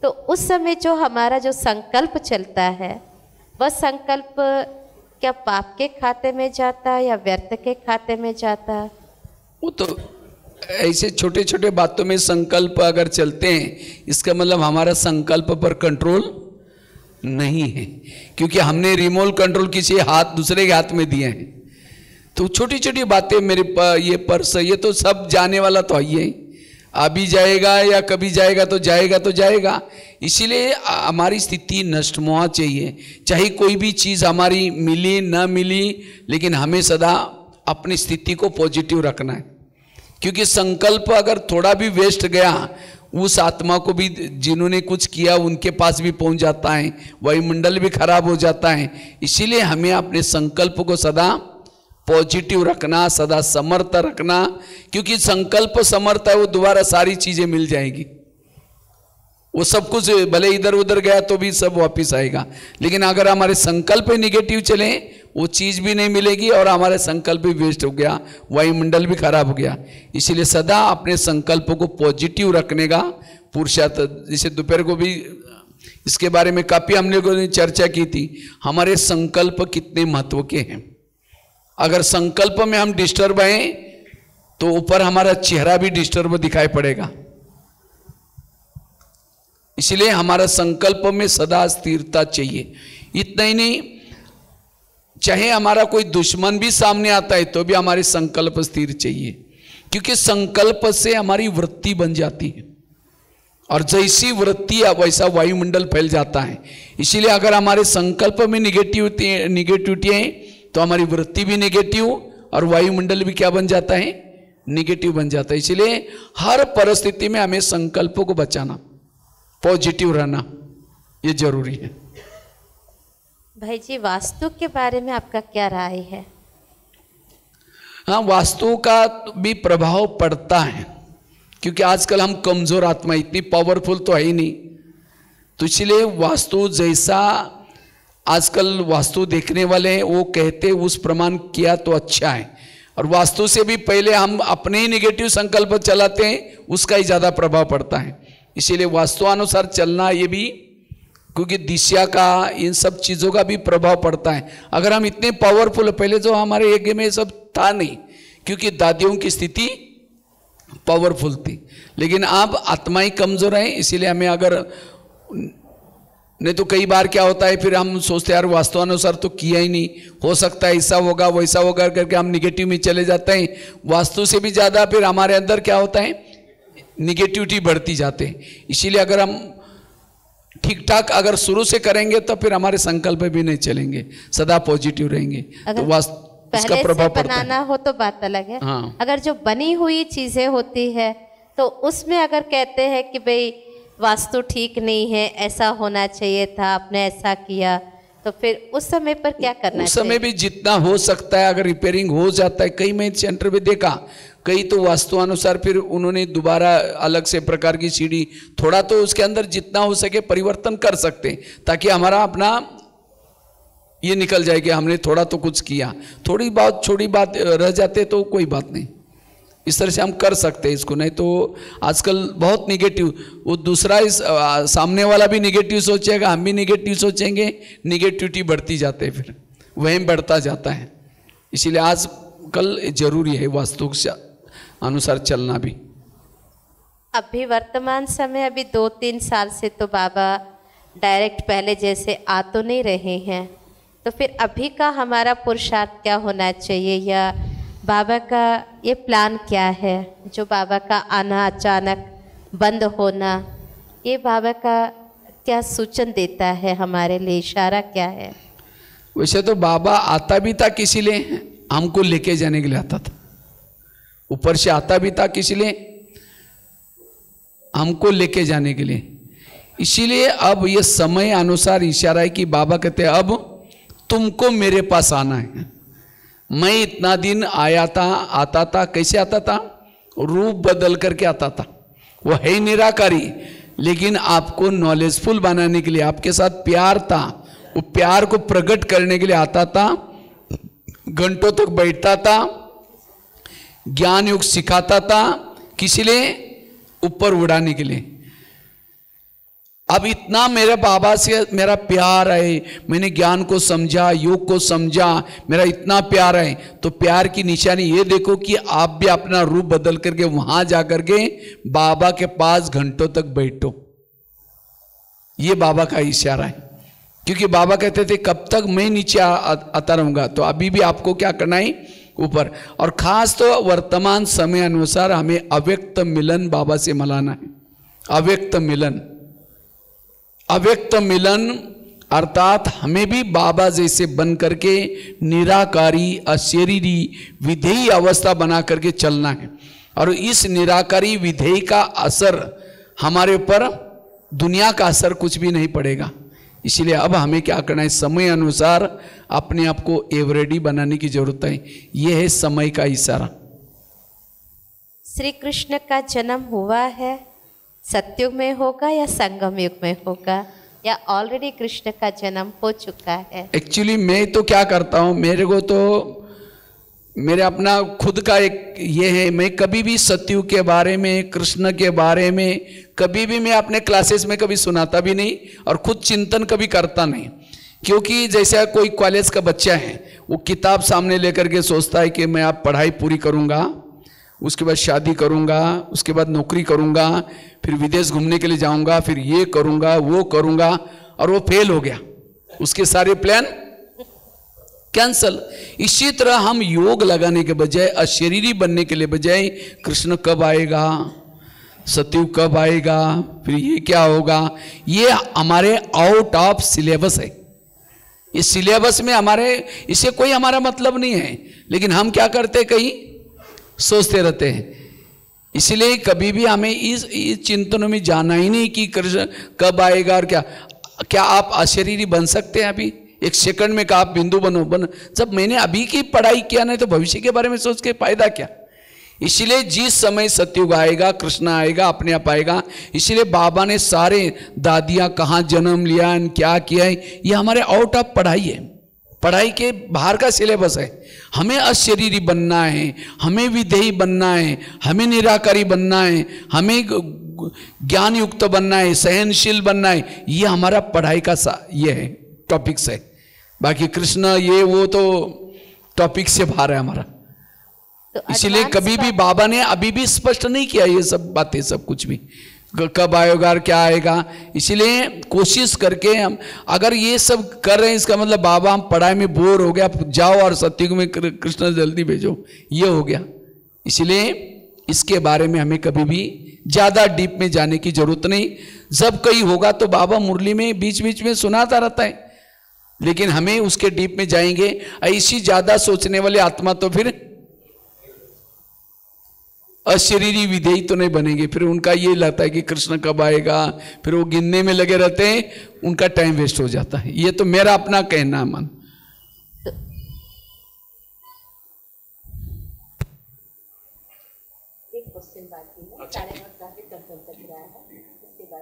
[SPEAKER 1] तो उस समय जो हमारा जो संकल्प चलता है, वह संकल्प क्या पाप के खाते में जाता है या व्यर्थ के खाते में जाता है?
[SPEAKER 2] वो तो ऐसे छोटे छोटे बातों में संकल्प अगर चलते हैं, इसका मतलब हमारा संकल्प पर कंट्रोल नहीं है, क्योंकि हमने रिमोट कंट्रोल किसी हाथ दूसरे के हाथ में दिए हैं। तो छोटी छोटी बातें, मेरे ये पर्स, ये तो सब जाने वाला तो है ही, अभी जाएगा या कभी जाएगा तो जाएगा तो जाएगा। इसीलिए हमारी स्थिति नष्ट होना चाहिए, चाहे कोई भी चीज़ हमारी मिली ना मिली, लेकिन हमें सदा अपनी स्थिति को पॉजिटिव रखना है, क्योंकि संकल्प अगर थोड़ा भी वेस्ट गया, उस आत्मा को भी जिन्होंने कुछ किया उनके पास भी पहुंच जाता है, वायुमंडल भी खराब हो जाता है। इसीलिए हमें अपने संकल्प को सदा पॉजिटिव रखना, सदा समर्थ रखना, क्योंकि संकल्प समर्थ है, वो दोबारा सारी चीजें मिल जाएगी। वो सब कुछ भले इधर उधर गया तो भी सब वापस आएगा, लेकिन अगर हमारे संकल्प निगेटिव चले, वो चीज़ भी नहीं मिलेगी और हमारे संकल्प भी वेस्ट हो गया, वायुमंडल भी खराब हो गया। इसीलिए सदा अपने संकल्पों को पॉजिटिव रखने का पुरुषार्थ। जैसे दोपहर को भी इसके बारे में काफ़ी हम लोगों ने चर्चा की थी, हमारे संकल्प कितने महत्व के हैं। अगर संकल्प में हम डिस्टर्ब हैं तो ऊपर हमारा चेहरा भी डिस्टर्ब दिखाई पड़ेगा। इसलिए हमारा संकल्प में सदा स्थिरता चाहिए। इतना ही नहीं, चाहे हमारा कोई दुश्मन भी सामने आता है तो भी हमारे संकल्प स्थिर चाहिए, क्योंकि संकल्प से हमारी वृत्ति बन जाती है और जैसी वृत्ति वैसा वायुमंडल फैल जाता है। इसीलिए अगर हमारे संकल्प में निगेटिविटी है तो हमारी वृत्ति भी नेगेटिव और वायुमंडल भी क्या बन जाता है, नेगेटिव बन जाता है। इसलिए हर परिस्थिति में हमें संकल्पों को बचाना, पॉजिटिव रहना, ये जरूरी है।
[SPEAKER 1] भाई जी, वास्तु के बारे में आपका क्या राय है?
[SPEAKER 2] हाँ, वास्तु का भी प्रभाव पड़ता है, क्योंकि आजकल हम कमजोर आत्मा, इतनी पावरफुल तो है ही नहीं। तो इसलिए वास्तु जैसा आजकल वास्तु देखने वाले हैं वो कहते उस प्रमाण किया तो अच्छा है, और वास्तु से भी पहले हम अपने ही निगेटिव संकल्प चलाते हैं, उसका ही ज़्यादा प्रभाव पड़ता है। इसीलिए वास्तुअनुसार चलना, ये भी क्योंकि दिशा का, इन सब चीज़ों का भी प्रभाव पड़ता है। अगर हम इतने पावरफुल, पहले जो हमारे यज्ञ में सब था नहीं, क्योंकि दादियों की स्थिति पावरफुल थी, लेकिन अब आत्माएं कमजोर है। इसीलिए हमें अगर नहीं तो कई बार क्या होता है, फिर हम सोचते हैं यार वास्तुअनुसार तो किया ही नहीं, हो सकता है ऐसा होगा वैसा होगा करके हम निगेटिव में चले जाते हैं। वास्तु से भी ज़्यादा फिर हमारे अंदर क्या होता है, निगेटिविटी बढ़ती जाते हैं। इसीलिए अगर हम ठीक ठाक अगर शुरू से करेंगे तो फिर हमारे संकल्प भी नहीं चलेंगे, सदा पॉजिटिव रहेंगे। तो वास्तु इसका प्रभाव पड़ता है।
[SPEAKER 1] बनाना हो तो बात अलग है।
[SPEAKER 2] हाँ।
[SPEAKER 1] अगर जो बनी हुई चीजें होती है तो उसमें अगर कहते हैं कि भाई वास्तु ठीक नहीं है, ऐसा होना चाहिए था, आपने ऐसा किया, तो फिर उस समय पर क्या करना चाहिए?
[SPEAKER 2] उस समय भी जितना हो सकता है अगर रिपेयरिंग हो जाता है, कई मैं सेंटर में देखा, कई तो वास्तुअनुसार फिर उन्होंने दोबारा अलग से प्रकार की सीढ़ी, थोड़ा तो उसके अंदर जितना हो सके परिवर्तन कर सकते हैं, ताकि हमारा अपना ये निकल जाए कि हमने थोड़ा तो कुछ किया, थोड़ी बहुत छोटी बात रह जाते तो कोई बात नहीं, इस तरह से हम कर सकते हैं इसको। नहीं तो आजकल बहुत निगेटिव, वो दूसरा इस सामने वाला भी निगेटिव सोचेगा, हम भी निगेटिव सोचेंगे, निगेटिविटी बढ़ती जाते हैं, फिर वहम बढ़ता जाता है। इसीलिए आजकल जरूरी है वास्तु के अनुसार चलना भी।
[SPEAKER 1] अभी वर्तमान समय, अभी 2-3 साल से तो बाबा डायरेक्ट पहले जैसे आ तो नहीं रहे हैं, तो फिर अभी का हमारा पुरुषार्थ क्या होना चाहिए, या बाबा का ये प्लान क्या है? जो बाबा का आना, अचानक बंद होना, ये बाबा का क्या सूचन देता है हमारे लिए, इशारा क्या है?
[SPEAKER 2] वैसे तो बाबा आता भी था किसी लिए, हमको लेके जाने के लिए आता था। ऊपर से आता भी था किसी लिए, हमको लेके जाने के लिए। इसीलिए अब ये समय अनुसार इशारा है कि बाबा कहते हैं अब तुमको मेरे पास आना है। मैं इतना दिन आया था, आता था, कैसे आता था? रूप बदल करके आता था। वो है निराकारी, लेकिन आपको नॉलेजफुल बनाने के लिए, आपके साथ प्यार था, वो प्यार को प्रकट करने के लिए आता था, घंटों तक बैठता था, ज्ञान युग सिखाता था, किसी लिए? ऊपर उड़ाने के लिए। अब इतना मेरे बाबा से मेरा प्यार है, मैंने ज्ञान को समझा, योग को समझा, मेरा इतना प्यार है, तो प्यार की निशानी ये देखो कि आप भी अपना रूप बदल करके वहां जाकर के बाबा के पास घंटों तक बैठो। ये बाबा का इशारा है, क्योंकि बाबा कहते थे कब तक मैं नीचे आता रहूंगा, तो अभी भी आपको क्या करना है? ऊपर। और खास तो वर्तमान समय अनुसार हमें अव्यक्त मिलन बाबा से मनाना है। अव्यक्त मिलन, अव्यक्त मिलन अर्थात हमें भी बाबा जैसे बन करके निराकारी, अशरीरी, विधेयी अवस्था बना करके चलना है। और इस निराकारी विधेयी का असर हमारे ऊपर, दुनिया का असर कुछ भी नहीं पड़ेगा। इसलिए अब हमें क्या करना है? समय अनुसार अपने आप को एवरेडी बनाने की जरूरत है। यह है समय का इशारा।
[SPEAKER 1] श्री कृष्ण का जन्म हुआ है, सतयुग में होगा या संगम युग में होगा? या ऑलरेडी कृष्ण का जन्म हो चुका है?
[SPEAKER 2] एक्चुअली मैं तो क्या करता हूँ, मेरे को तो मेरे अपना खुद का एक ये है, मैं कभी भी सतयुग के बारे में, कृष्ण के बारे में कभी भी मैं अपने क्लासेस में कभी सुनाता भी नहीं और खुद चिंतन कभी करता नहीं। क्योंकि जैसा कोई कॉलेज का बच्चा है, वो किताब सामने लेकर के सोचता है कि मैं अब पढ़ाई पूरी करूँगा, उसके बाद शादी करूँगा, उसके बाद नौकरी करूँगा, फिर विदेश घूमने के लिए जाऊँगा, फिर ये करूँगा वो करूँगा, और वो फेल हो गया, उसके सारे प्लान कैंसल। इसी तरह हम योग लगाने के बजाय, अशरीरी बनने के लिए बजाय, कृष्ण कब आएगा, सतयुग कब आएगा, फिर ये क्या होगा, ये हमारे आउट ऑफ सिलेबस है। इस सिलेबस में हमारे, इससे कोई हमारा मतलब नहीं है, लेकिन हम क्या करते, कहीं सोचते रहते हैं। इसलिए कभी भी हमें इस चिंतनों में जाना ही नहीं कि कृष्ण कब आएगा और क्या आप अशरीरी बन सकते हैं अभी एक सेकंड में? का आप बिंदु बनो। जब मैंने अभी की पढ़ाई किया नहीं तो भविष्य के बारे में सोच के फायदा क्या? इसलिए जिस समय सतयुग आएगा, कृष्ण आएगा, अपने आप आएगा। इसलिए बाबा ने सारे दादियाँ कहाँ जन्म लिया, क्या किया है, ये हमारे आउट ऑफ पढ़ाई है, पढ़ाई के बाहर का सिलेबस है। हमें अशरीरी बनना है, हमें विधेयी बनना है, हमें निराकारी बनना है, हमें ज्ञान युक्त बनना है, सहनशील बनना है। ये हमारा पढ़ाई का ये है, टॉपिक्स है। बाकी कृष्ण ये वो तो टॉपिक से बाहर है हमारा।
[SPEAKER 1] तो
[SPEAKER 2] इसीलिए कभी भी बाबा ने अभी भी स्पष्ट नहीं किया ये सब बातें, सब कुछ भी कब आएगा और क्या आएगा। इसीलिए कोशिश करके हम अगर ये सब कर रहे हैं, इसका मतलब बाबा हम पढ़ाई में बोर हो गया, जाओ और सतयुग में कृष्ण जल्दी भेजो, ये हो गया। इसलिए इसके बारे में हमें कभी भी ज़्यादा डीप में जाने की जरूरत नहीं। जब कहीं होगा तो बाबा मुरली में बीच बीच में सुनाता रहता है, लेकिन हमें उसके डीप में जाएंगे, ऐसी ज़्यादा सोचने वाले आत्मा तो फिर अशरीरी विधेयी तो नहीं बनेंगे। फिर उनका ये लगता है कि कृष्ण कब आएगा, फिर वो गिनने में लगे रहते हैं, उनका टाइम वेस्ट हो जाता है। ये तो मेरा अपना कहना है मन।
[SPEAKER 1] एक क्वेश्चन बाकी है, सारे वक्त काफी कंफर्म तक रहा है, इसके बाद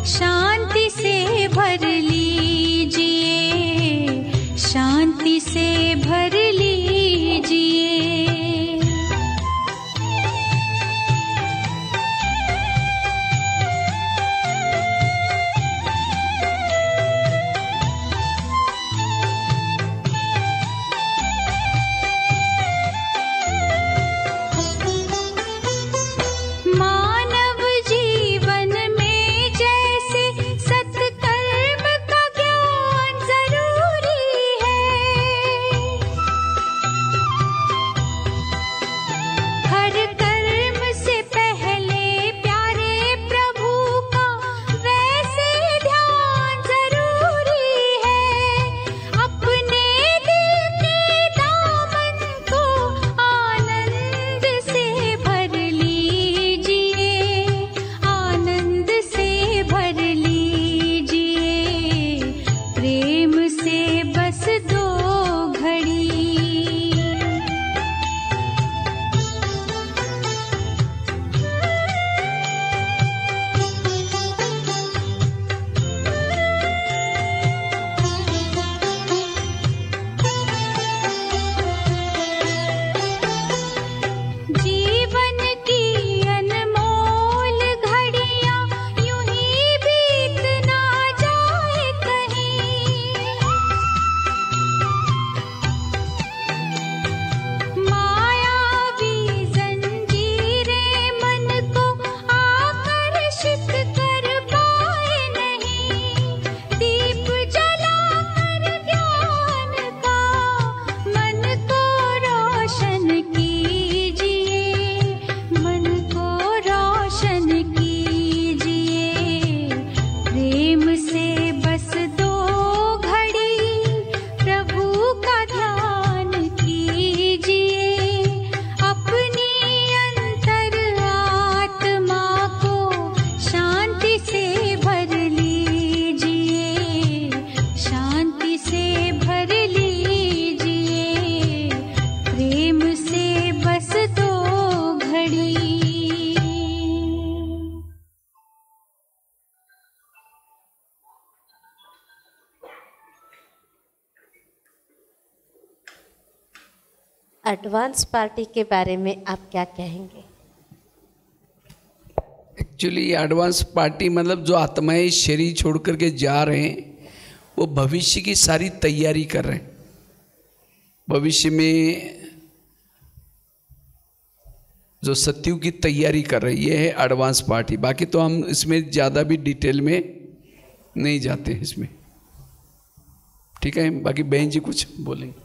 [SPEAKER 3] शांति से भर ली। प्रकाशित कर पाए नहीं, दीप जलाकर ज्ञान का मन को रोशन कीजिए, मन को रोशन कीजिए। प्रेम से बस दो घड़ी प्रभु का ध्यान कीजिए, अपनी अंतर आत्मा को शांति से भर लीजिए, शांति से भर लीजिए। प्रेम से बस दो घड़ी।
[SPEAKER 1] एडवांस पार्टी के बारे में आप क्या कहेंगे?
[SPEAKER 2] एक्चुअली एडवांस पार्टी मतलब जो आत्माएं शरीर छोड़ करके जा रहे हैं वो भविष्य की सारी तैयारी कर रहे हैं, भविष्य में जो सत्युग की तैयारी कर रहे हैं, ये है एडवांस पार्टी। बाकी तो हम इसमें ज़्यादा भी डिटेल में नहीं जाते हैं इसमें, ठीक है। बाकी बहन जी कुछ बोलेंगे।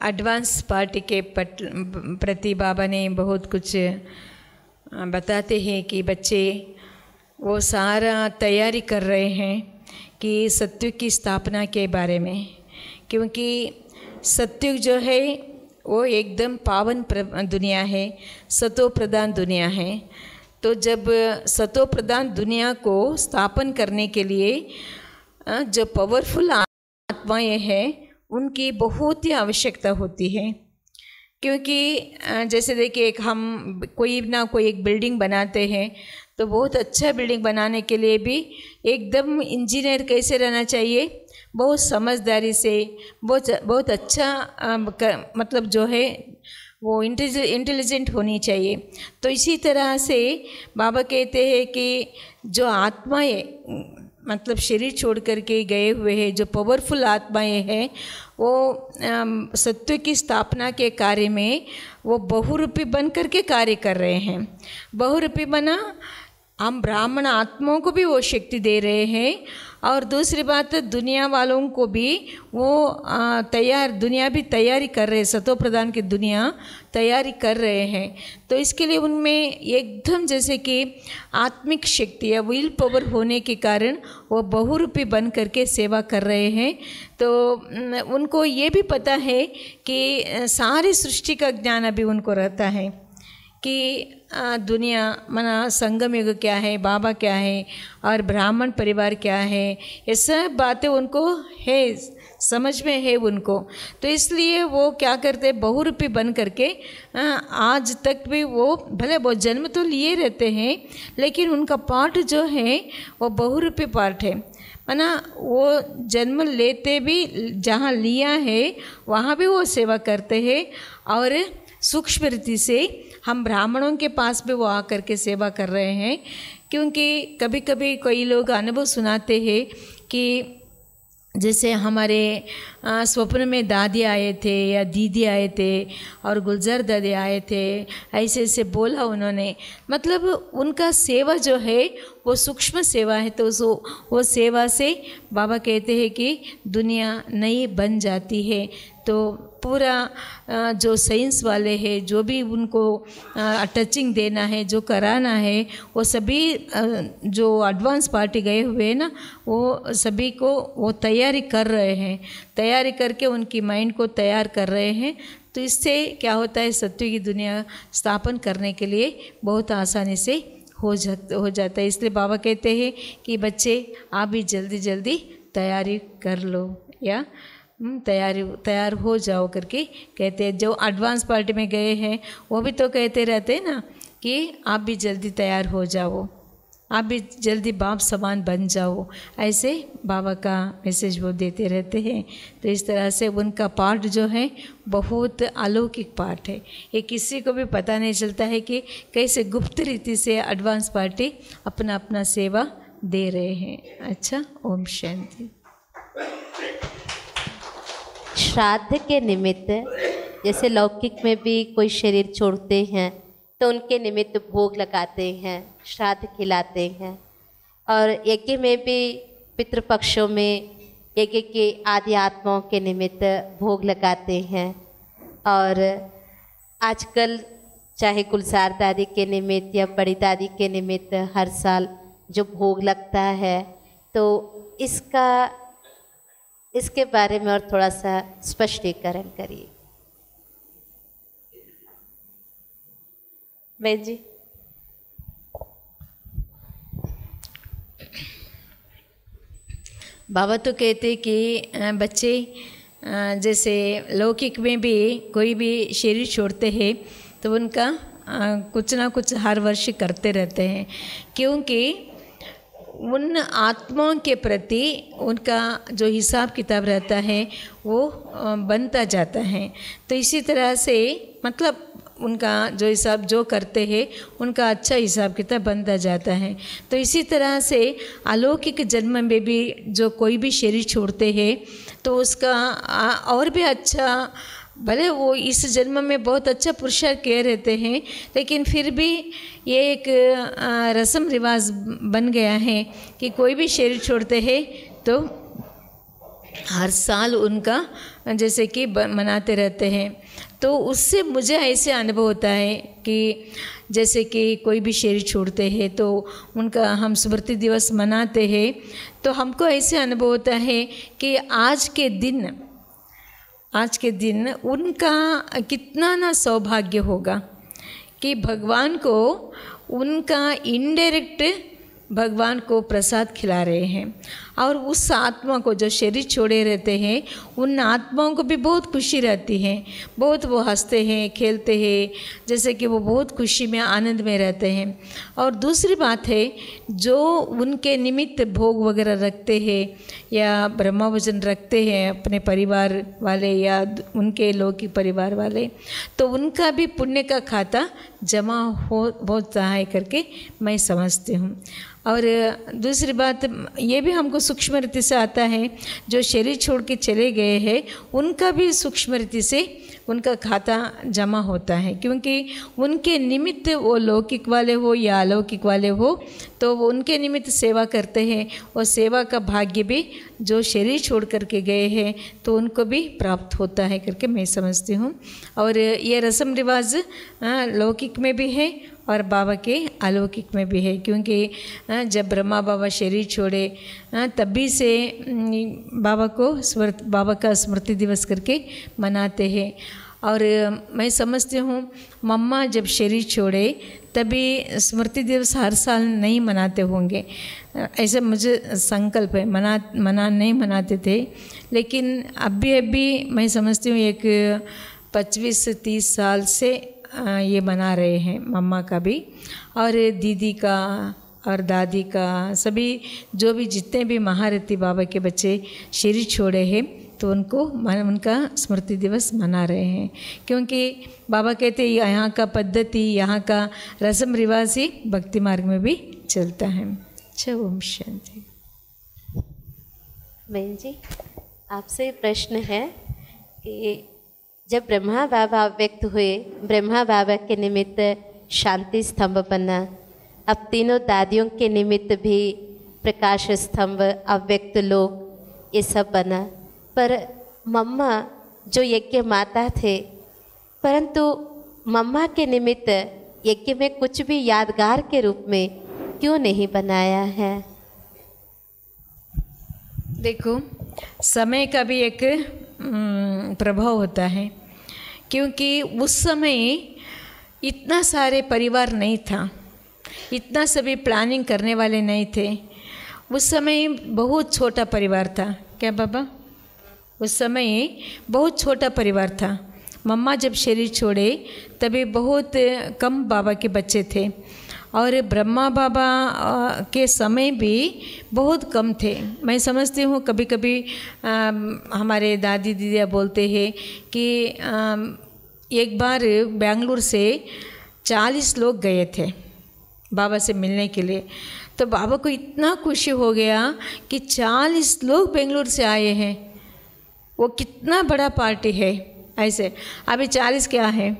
[SPEAKER 4] एडवांस पार्टी के प्रति बाबा ने बहुत कुछ बताते हैं कि बच्चे वो सारा तैयारी कर रहे हैं कि सत्युग की स्थापना के बारे में, क्योंकि सत्युग जो है वो एकदम पावन दुनिया है, सतो प्रधान दुनिया है। तो जब सतो प्रधान दुनिया को स्थापन करने के लिए जो पावरफुल आत्माएं हैं उनकी बहुत ही आवश्यकता होती है। क्योंकि जैसे देखिए हम कोई ना कोई एक बिल्डिंग बनाते हैं तो बहुत अच्छा बिल्डिंग बनाने के लिए भी एकदम इंजीनियर कैसे रहना चाहिए, बहुत समझदारी से, बहुत अच्छा मतलब जो है वो इंटेलिजेंट होनी चाहिए। तो इसी तरह से बाबा कहते हैं कि जो आत्माएं मतलब शरीर छोड़ करके गए हुए हैं, जो पावरफुल आत्माएं हैं, वो सत्य की स्थापना के कार्य में वो बहुरूपी बन करके कार्य कर रहे हैं। बहुरूपी बना हम ब्राह्मण आत्माओं को भी वो शक्ति दे रहे हैं, और दूसरी बात दुनिया वालों को भी वो दुनिया भी तैयारी कर रहे हैं, सतो प्रधान की दुनिया तैयारी कर रहे हैं। तो इसके लिए उनमें एकदम जैसे कि आत्मिक शक्ति या विल पावर होने के कारण वो बहुरूपी बन करके सेवा कर रहे हैं। तो उनको ये भी पता है कि सारी सृष्टि का ज्ञान अभी उनको रहता है कि दुनिया मना संगम युग क्या है, बाबा क्या है और ब्राह्मण परिवार क्या है, ये सब बातें उनको है, समझ में है उनको। तो इसलिए वो क्या करते हैं, बहुरूपी बन करके आज तक भी वो भले वो जन्म तो लिए रहते हैं लेकिन उनका पाठ जो है वो बहुरूपी पाठ है। मना वो जन्म लेते भी जहाँ लिया है वहाँ भी वो सेवा करते हैं, और सूक्ष्म रीति से हम ब्राह्मणों के पास भी वो आकर के सेवा कर रहे हैं। क्योंकि कभी कभी कई लोग अनुभव सुनाते हैं कि जैसे हमारे स्वप्न में दादी आए थे या दीदी आए थे और गुलजार दादी आए थे, ऐसे ऐसे बोला उन्होंने। मतलब उनका सेवा जो है वो सूक्ष्म सेवा है। तो वो सेवा से बाबा कहते हैं कि दुनिया नई बन जाती है। तो पूरा जो साइंस वाले हैं, जो भी उनको टचिंग देना है, जो कराना है, वो सभी जो एडवांस पार्टी गए हुए हैं ना, वो सभी को वो तैयारी कर रहे हैं, तैयारी करके उनकी माइंड को तैयार कर रहे हैं। तो इससे क्या होता है, सत्य की दुनिया स्थापन करने के लिए बहुत आसानी से हो जाता है। इसलिए बाबा कहते हैं कि बच्चे आप भी जल्दी जल्दी तैयारी कर लो या तैयार हो जाओ करके कहते हैं। जो एडवांस पार्टी में गए हैं वो भी तो कहते रहते हैं ना कि आप भी जल्दी तैयार हो जाओ, आप भी जल्दी बाप समान बन जाओ, ऐसे बाबा का मैसेज वो देते रहते हैं। तो इस तरह से उनका पाठ जो है बहुत अलौकिक पाठ है। ये किसी को भी पता नहीं चलता है कि कैसे गुप्त रीति से एडवांस पार्टी अपना अपना सेवा दे रहे हैं। अच्छा, ओम शांति।
[SPEAKER 1] श्राद्ध के निमित्त जैसे लौकिक में भी कोई शरीर छोड़ते हैं तो उनके निमित्त भोग लगाते हैं, श्राद्ध खिलाते हैं। और यज्ञ में भी पितृपक्षों में यज्ञ के आदि आत्माओं के निमित्त भोग लगाते हैं। और आजकल चाहे गुलजार दादी के निमित्त या बड़ी दादी के निमित्त हर साल जो भोग लगता है, तो इसके बारे में और थोड़ा सा स्पष्टीकरण करिए। बहन जी।
[SPEAKER 4] बाबा तो कहते कि बच्चे जैसे लौकिक में भी कोई भी शरीर छोड़ते हैं तो उनका कुछ ना कुछ हर वर्ष करते रहते हैं, क्योंकि उन आत्माओं के प्रति उनका जो हिसाब किताब रहता है वो बनता जाता है। तो इसी तरह से मतलब उनका जो हिसाब जो करते हैं उनका अच्छा हिसाब किताब बनता जाता है। तो इसी तरह से अलौकिक जन्म में भी जो कोई भी शरीर छोड़ते हैं तो उसका और भी अच्छा, भले वो इस जन्म में बहुत अच्छा पुरुषार्थ किए रहते हैं, लेकिन फिर भी ये एक रस्म रिवाज बन गया है कि कोई भी शरीर छोड़ते हैं तो हर साल उनका जैसे कि मनाते रहते हैं। तो उससे मुझे ऐसे अनुभव होता है कि जैसे कि कोई भी शरीर छोड़ते हैं तो उनका हम स्मृति दिवस मनाते हैं, तो हमको ऐसे अनुभव होता है कि आज के दिन उनका कितना ना सौभाग्य होगा कि भगवान को उनका इनडायरेक्ट भगवान को प्रसाद खिला रहे हैं। और उस आत्मा को जो शरीर छोड़े रहते हैं उन आत्माओं को भी बहुत खुशी रहती है, बहुत वो हंसते हैं खेलते हैं, जैसे कि वो बहुत खुशी में आनंद में रहते हैं। और दूसरी बात है, जो उनके निमित्त भोग वगैरह रखते हैं या ब्रह्मभोजन रखते हैं अपने परिवार वाले या उनके लौकिक परिवार वाले, तो उनका भी पुण्य का खाता जमा होता है करके मैं समझती हूँ। और दूसरी बात ये भी हमको सूक्ष्म रीति से आता है, जो शरीर छोड़ के चले गए हैं उनका भी सूक्ष्म रीति से उनका खाता जमा होता है, क्योंकि उनके निमित्त वो लौकिक वाले हो या अलौकिक वाले हो तो वो उनके निमित्त सेवा करते हैं। और सेवा का भाग्य भी जो शरीर छोड़ करके गए हैं तो उनको भी प्राप्त होता है करके मैं समझती हूँ। और ये रस्म रिवाज लौकिक में भी है और बाबा के अलौकिक में भी है, क्योंकि जब ब्रह्मा बाबा शरीर छोड़े तभी से बाबा का स्मृति दिवस करके मनाते हैं। और मैं समझती हूँ मम्मा जब शरीर छोड़े तभी स्मृति दिवस हर साल नहीं मनाते होंगे, ऐसे मुझे संकल्प है। नहीं मनाते थे, लेकिन अभी मैं समझती हूँ एक 25 से 30 साल से ये मना रहे हैं, मम्मा का भी और दीदी का और दादी का, सभी जो भी जितने भी महारथी बाबा के बच्चे शरीर छोड़े हैं तो उनका स्मृति दिवस मना रहे हैं, क्योंकि बाबा कहते हैं यहाँ का पद्धति, यहाँ का रस्म रिवाज ही भक्ति मार्ग में भी चलता है। अच्छा, ओम शांति।
[SPEAKER 1] बहन जी, आपसे प्रश्न है कि जब ब्रह्मा बाबा अव्यक्त हुए, ब्रह्मा बाबा के निमित्त शांति स्तंभ बना, अब तीनों दादियों के निमित्त भी प्रकाश स्तंभ, अव्यक्त लोक, ये सब बना। पर मम्मा जो यज्ञ माता थे, परंतु मम्मा के निमित्त यज्ञ में कुछ भी यादगार के रूप में क्यों नहीं बनाया है?
[SPEAKER 4] देखो, समय का भी एक प्रभाव होता है, क्योंकि उस समय इतना सारे परिवार नहीं था, इतना सभी प्लानिंग करने वाले नहीं थे। उस समय बहुत छोटा परिवार था। क्या बाबा? उस समय बहुत छोटा परिवार था मम्मा जब शरीर छोड़े तभी बहुत कम बाबा के बच्चे थे और ब्रह्मा बाबा के समय भी बहुत कम थे। मैं समझती हूँ कभी कभी हमारे दादी दीदियाँ बोलते हैं कि एक बार बेंगलुरु से 40 लोग गए थे बाबा से मिलने के लिए। तो बाबा को इतना खुशी हो गया कि 40 लोग बेंगलुरु से आए हैं, वो कितना बड़ा पार्टी है। ऐसे अभी 40 क्या है,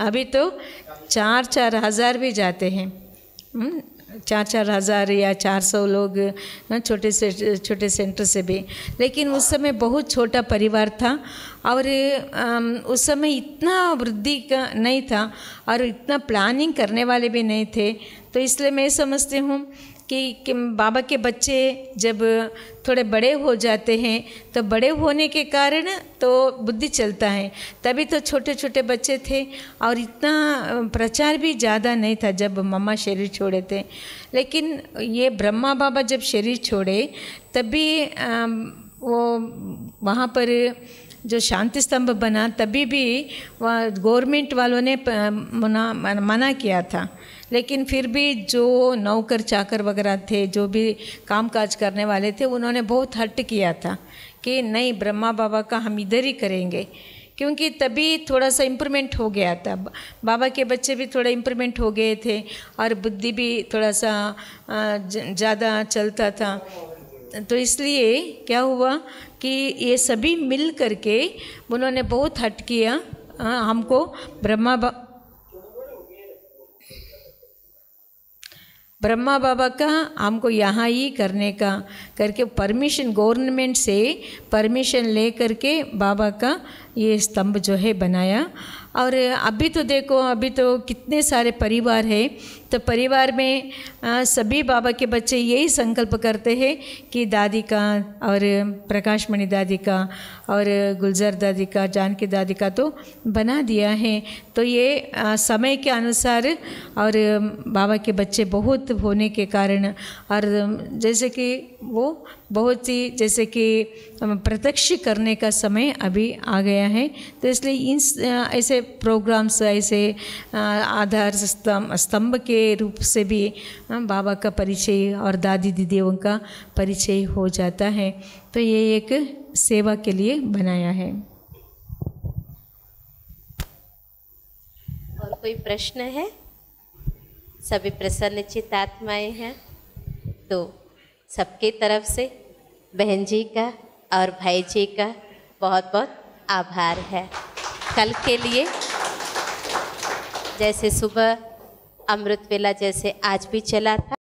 [SPEAKER 4] अभी तो 4-4 हज़ार भी जाते हैं, 4-4 हज़ार या 400 लोग छोटे से छोटे सेंटर से भी। लेकिन उस समय बहुत छोटा परिवार था और उस समय इतना वृद्धि का नहीं था और इतना प्लानिंग करने वाले भी नहीं थे। तो इसलिए मैं समझती हूँ कि बाबा के बच्चे जब थोड़े बड़े हो जाते हैं तो बड़े होने के कारण तो बुद्धि चलता है। तभी तो छोटे छोटे बच्चे थे और इतना प्रचार भी ज़्यादा नहीं था जब मम्मा शरीर छोड़े थे। लेकिन ये ब्रह्मा बाबा जब शरीर छोड़े तभी वो वहाँ पर जो शांति स्तंभ बना, तभी भी वहाँ गवर्नमेंट वालों ने मना किया था। लेकिन फिर भी जो नौकर चाकर वगैरह थे, जो भी कामकाज करने वाले थे, उन्होंने बहुत हट किया था कि नहीं, ब्रह्मा बाबा का हम इधर ही करेंगे। क्योंकि तभी थोड़ा सा इम्प्रूवमेंट हो गया था, बाबा के बच्चे भी थोड़ा इम्प्रूवमेंट हो गए थे और बुद्धि भी थोड़ा सा ज़्यादा चलता था। तो इसलिए क्या हुआ कि ये सभी मिल करके उन्होंने बहुत हट किया। हमको ब्रह्मा बाबा का हमको यहाँ ही करने का करके परमिशन, गवर्नमेंट से परमिशन ले करके बाबा का ये स्तंभ जो है बनाया। और अभी तो देखो, अभी तो कितने सारे परिवार है, तो परिवार में सभी बाबा के बच्चे यही संकल्प करते हैं कि दादी का और प्रकाश मणि दादी का और गुलजार दादी का, जानकी दादी का तो बना दिया है। तो ये समय के अनुसार और बाबा के बच्चे बहुत होने के कारण और जैसे कि वो बहुत ही जैसे कि प्रत्यक्ष करने का समय अभी आ गया है। तो इसलिए इन ऐसे प्रोग्राम्स, ऐसे आधार स्तंभ के रूप से भी बाबा का परिचय और दादी दीदियों का परिचय हो जाता है। तो ये एक सेवा के लिए बनाया है।
[SPEAKER 1] और कोई प्रश्न है? सभी प्रसन्न चित्त आत्माएं हैं। तो सबके तरफ से बहन जी का और भाई जी का बहुत बहुत आभार है। कल के लिए जैसे सुबह अमृत वेला जैसे आज भी चला था,